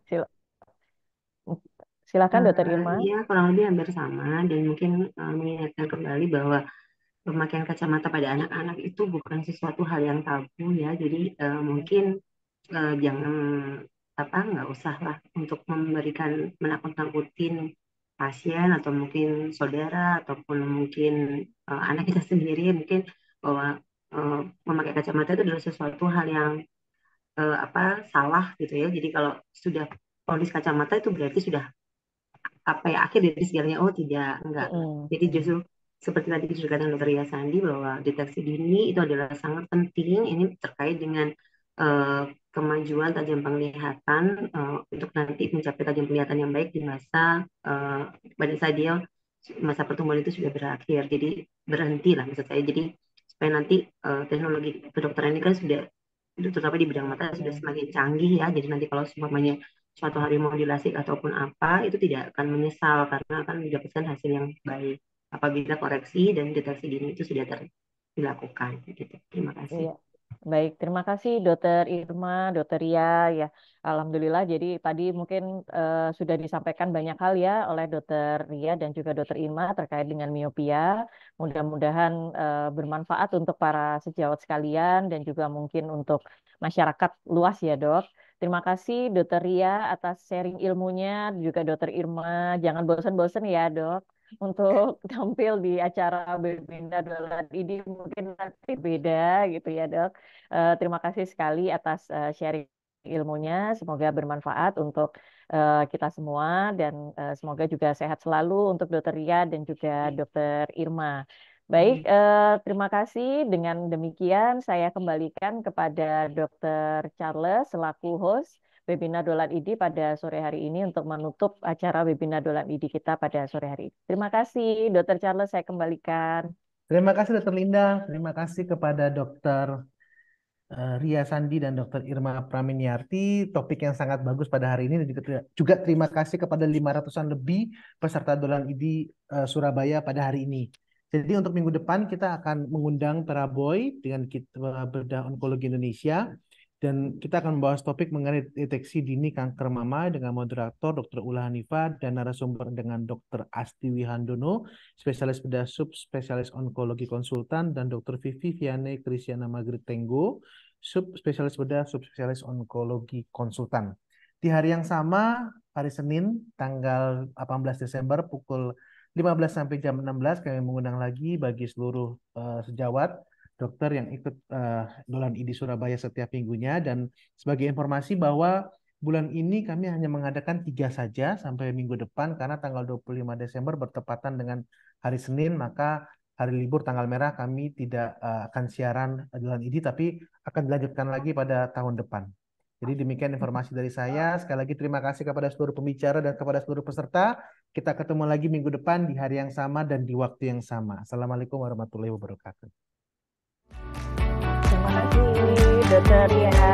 silakan Dokter Irma. Ya, kurang lebih hampir sama dan mungkin mengingatkan kembali bahwa pemakaian kacamata pada anak-anak itu bukan sesuatu hal yang tabu ya. Jadi mungkin jangan apa nggak usah lah untuk memberikan menakut-nakutin pasien atau mungkin saudara ataupun mungkin anak kita sendiri mungkin bahwa memakai kacamata itu adalah sesuatu hal yang apa salah gitu ya. Jadi kalau sudah polis kacamata itu berarti sudah apa ya akhir dari segalanya, oh tidak enggak. Hmm. Jadi justru seperti tadi dikatakan Dr. Ria Sandi bahwa deteksi dini itu adalah sangat penting. Ini terkait dengan kemajuan tajam penglihatan untuk nanti mencapai tajam penglihatan yang baik di masa pada saat dia masa pertumbuhan itu sudah berakhir. Jadi berhenti lah maksud saya. Jadi supaya nanti teknologi kedokteran ini kan sudah terutama di bidang mata sudah semakin canggih ya. Jadi nanti kalau semuanya suatu hari mau dilasik ataupun apa itu tidak akan menyesal karena akan mendapatkan hasil yang baik apabila koreksi dan deteksi dini itu sudah dilakukan gitu. Terima kasih. Iya. Baik, terima kasih Dokter Irma, Dokter Ria ya. Alhamdulillah. Jadi tadi mungkin sudah disampaikan banyak hal ya oleh Dokter Ria dan juga Dokter Irma terkait dengan miopia. Mudah-mudahan bermanfaat untuk para sejawat sekalian dan juga mungkin untuk masyarakat luas ya, Dok. Terima kasih Dokter Ria atas sharing ilmunya, juga Dokter Irma. Jangan bosan-bosan ya, Dok, untuk tampil di acara Bebina Dolan ini mungkin nanti beda gitu ya, Dok. Terima kasih sekali atas sharing ilmunya. Semoga bermanfaat untuk kita semua dan semoga juga sehat selalu untuk Dokter Ria dan juga Dokter Irma. Baik, terima kasih. Dengan demikian saya kembalikan kepada Dokter Charles selaku host webinar Dolan ID pada sore hari ini untuk menutup acara webinar Dolan ID kita pada sore hari ini. Terima kasih, Dokter Charles, saya kembalikan. Terima kasih Dr. Linda, terima kasih kepada Dr. Ria Sandi dan Dr. Irma Praminiarti, topik yang sangat bagus pada hari ini, dan juga terima kasih kepada 500-an lebih peserta Dolan ID Surabaya pada hari ini. Jadi untuk minggu depan kita akan mengundang Teraboy dengan kita bedah onkologi Indonesia. Dan kita akan membahas topik mengenai deteksi dini kanker mama dengan moderator Dr. Ula Hanifah dan narasumber dengan Dr. Asti Wihandono, spesialis bedah subspesialis onkologi konsultan, dan Dr. Vivi Viane Kristiana Magritenggo, subspesialis bedah subspesialis onkologi konsultan. Di hari yang sama, hari Senin, tanggal 18 Desember pukul 15 sampai jam 16, kami mengundang lagi bagi seluruh sejawat dokter yang ikut Dolan ID Surabaya setiap minggunya. Dan sebagai informasi bahwa bulan ini kami hanya mengadakan 3 saja sampai minggu depan karena tanggal 25 Desember bertepatan dengan hari Senin, maka hari libur tanggal merah kami tidak akan siaran Dolan ID tapi akan dilanjutkan lagi pada tahun depan. Jadi demikian informasi dari saya. Sekali lagi terima kasih kepada seluruh pembicara dan kepada seluruh peserta. Kita ketemu lagi minggu depan di hari yang sama dan di waktu yang sama. Assalamualaikum warahmatullahi wabarakatuh. Terima kasih, Dokter Ria.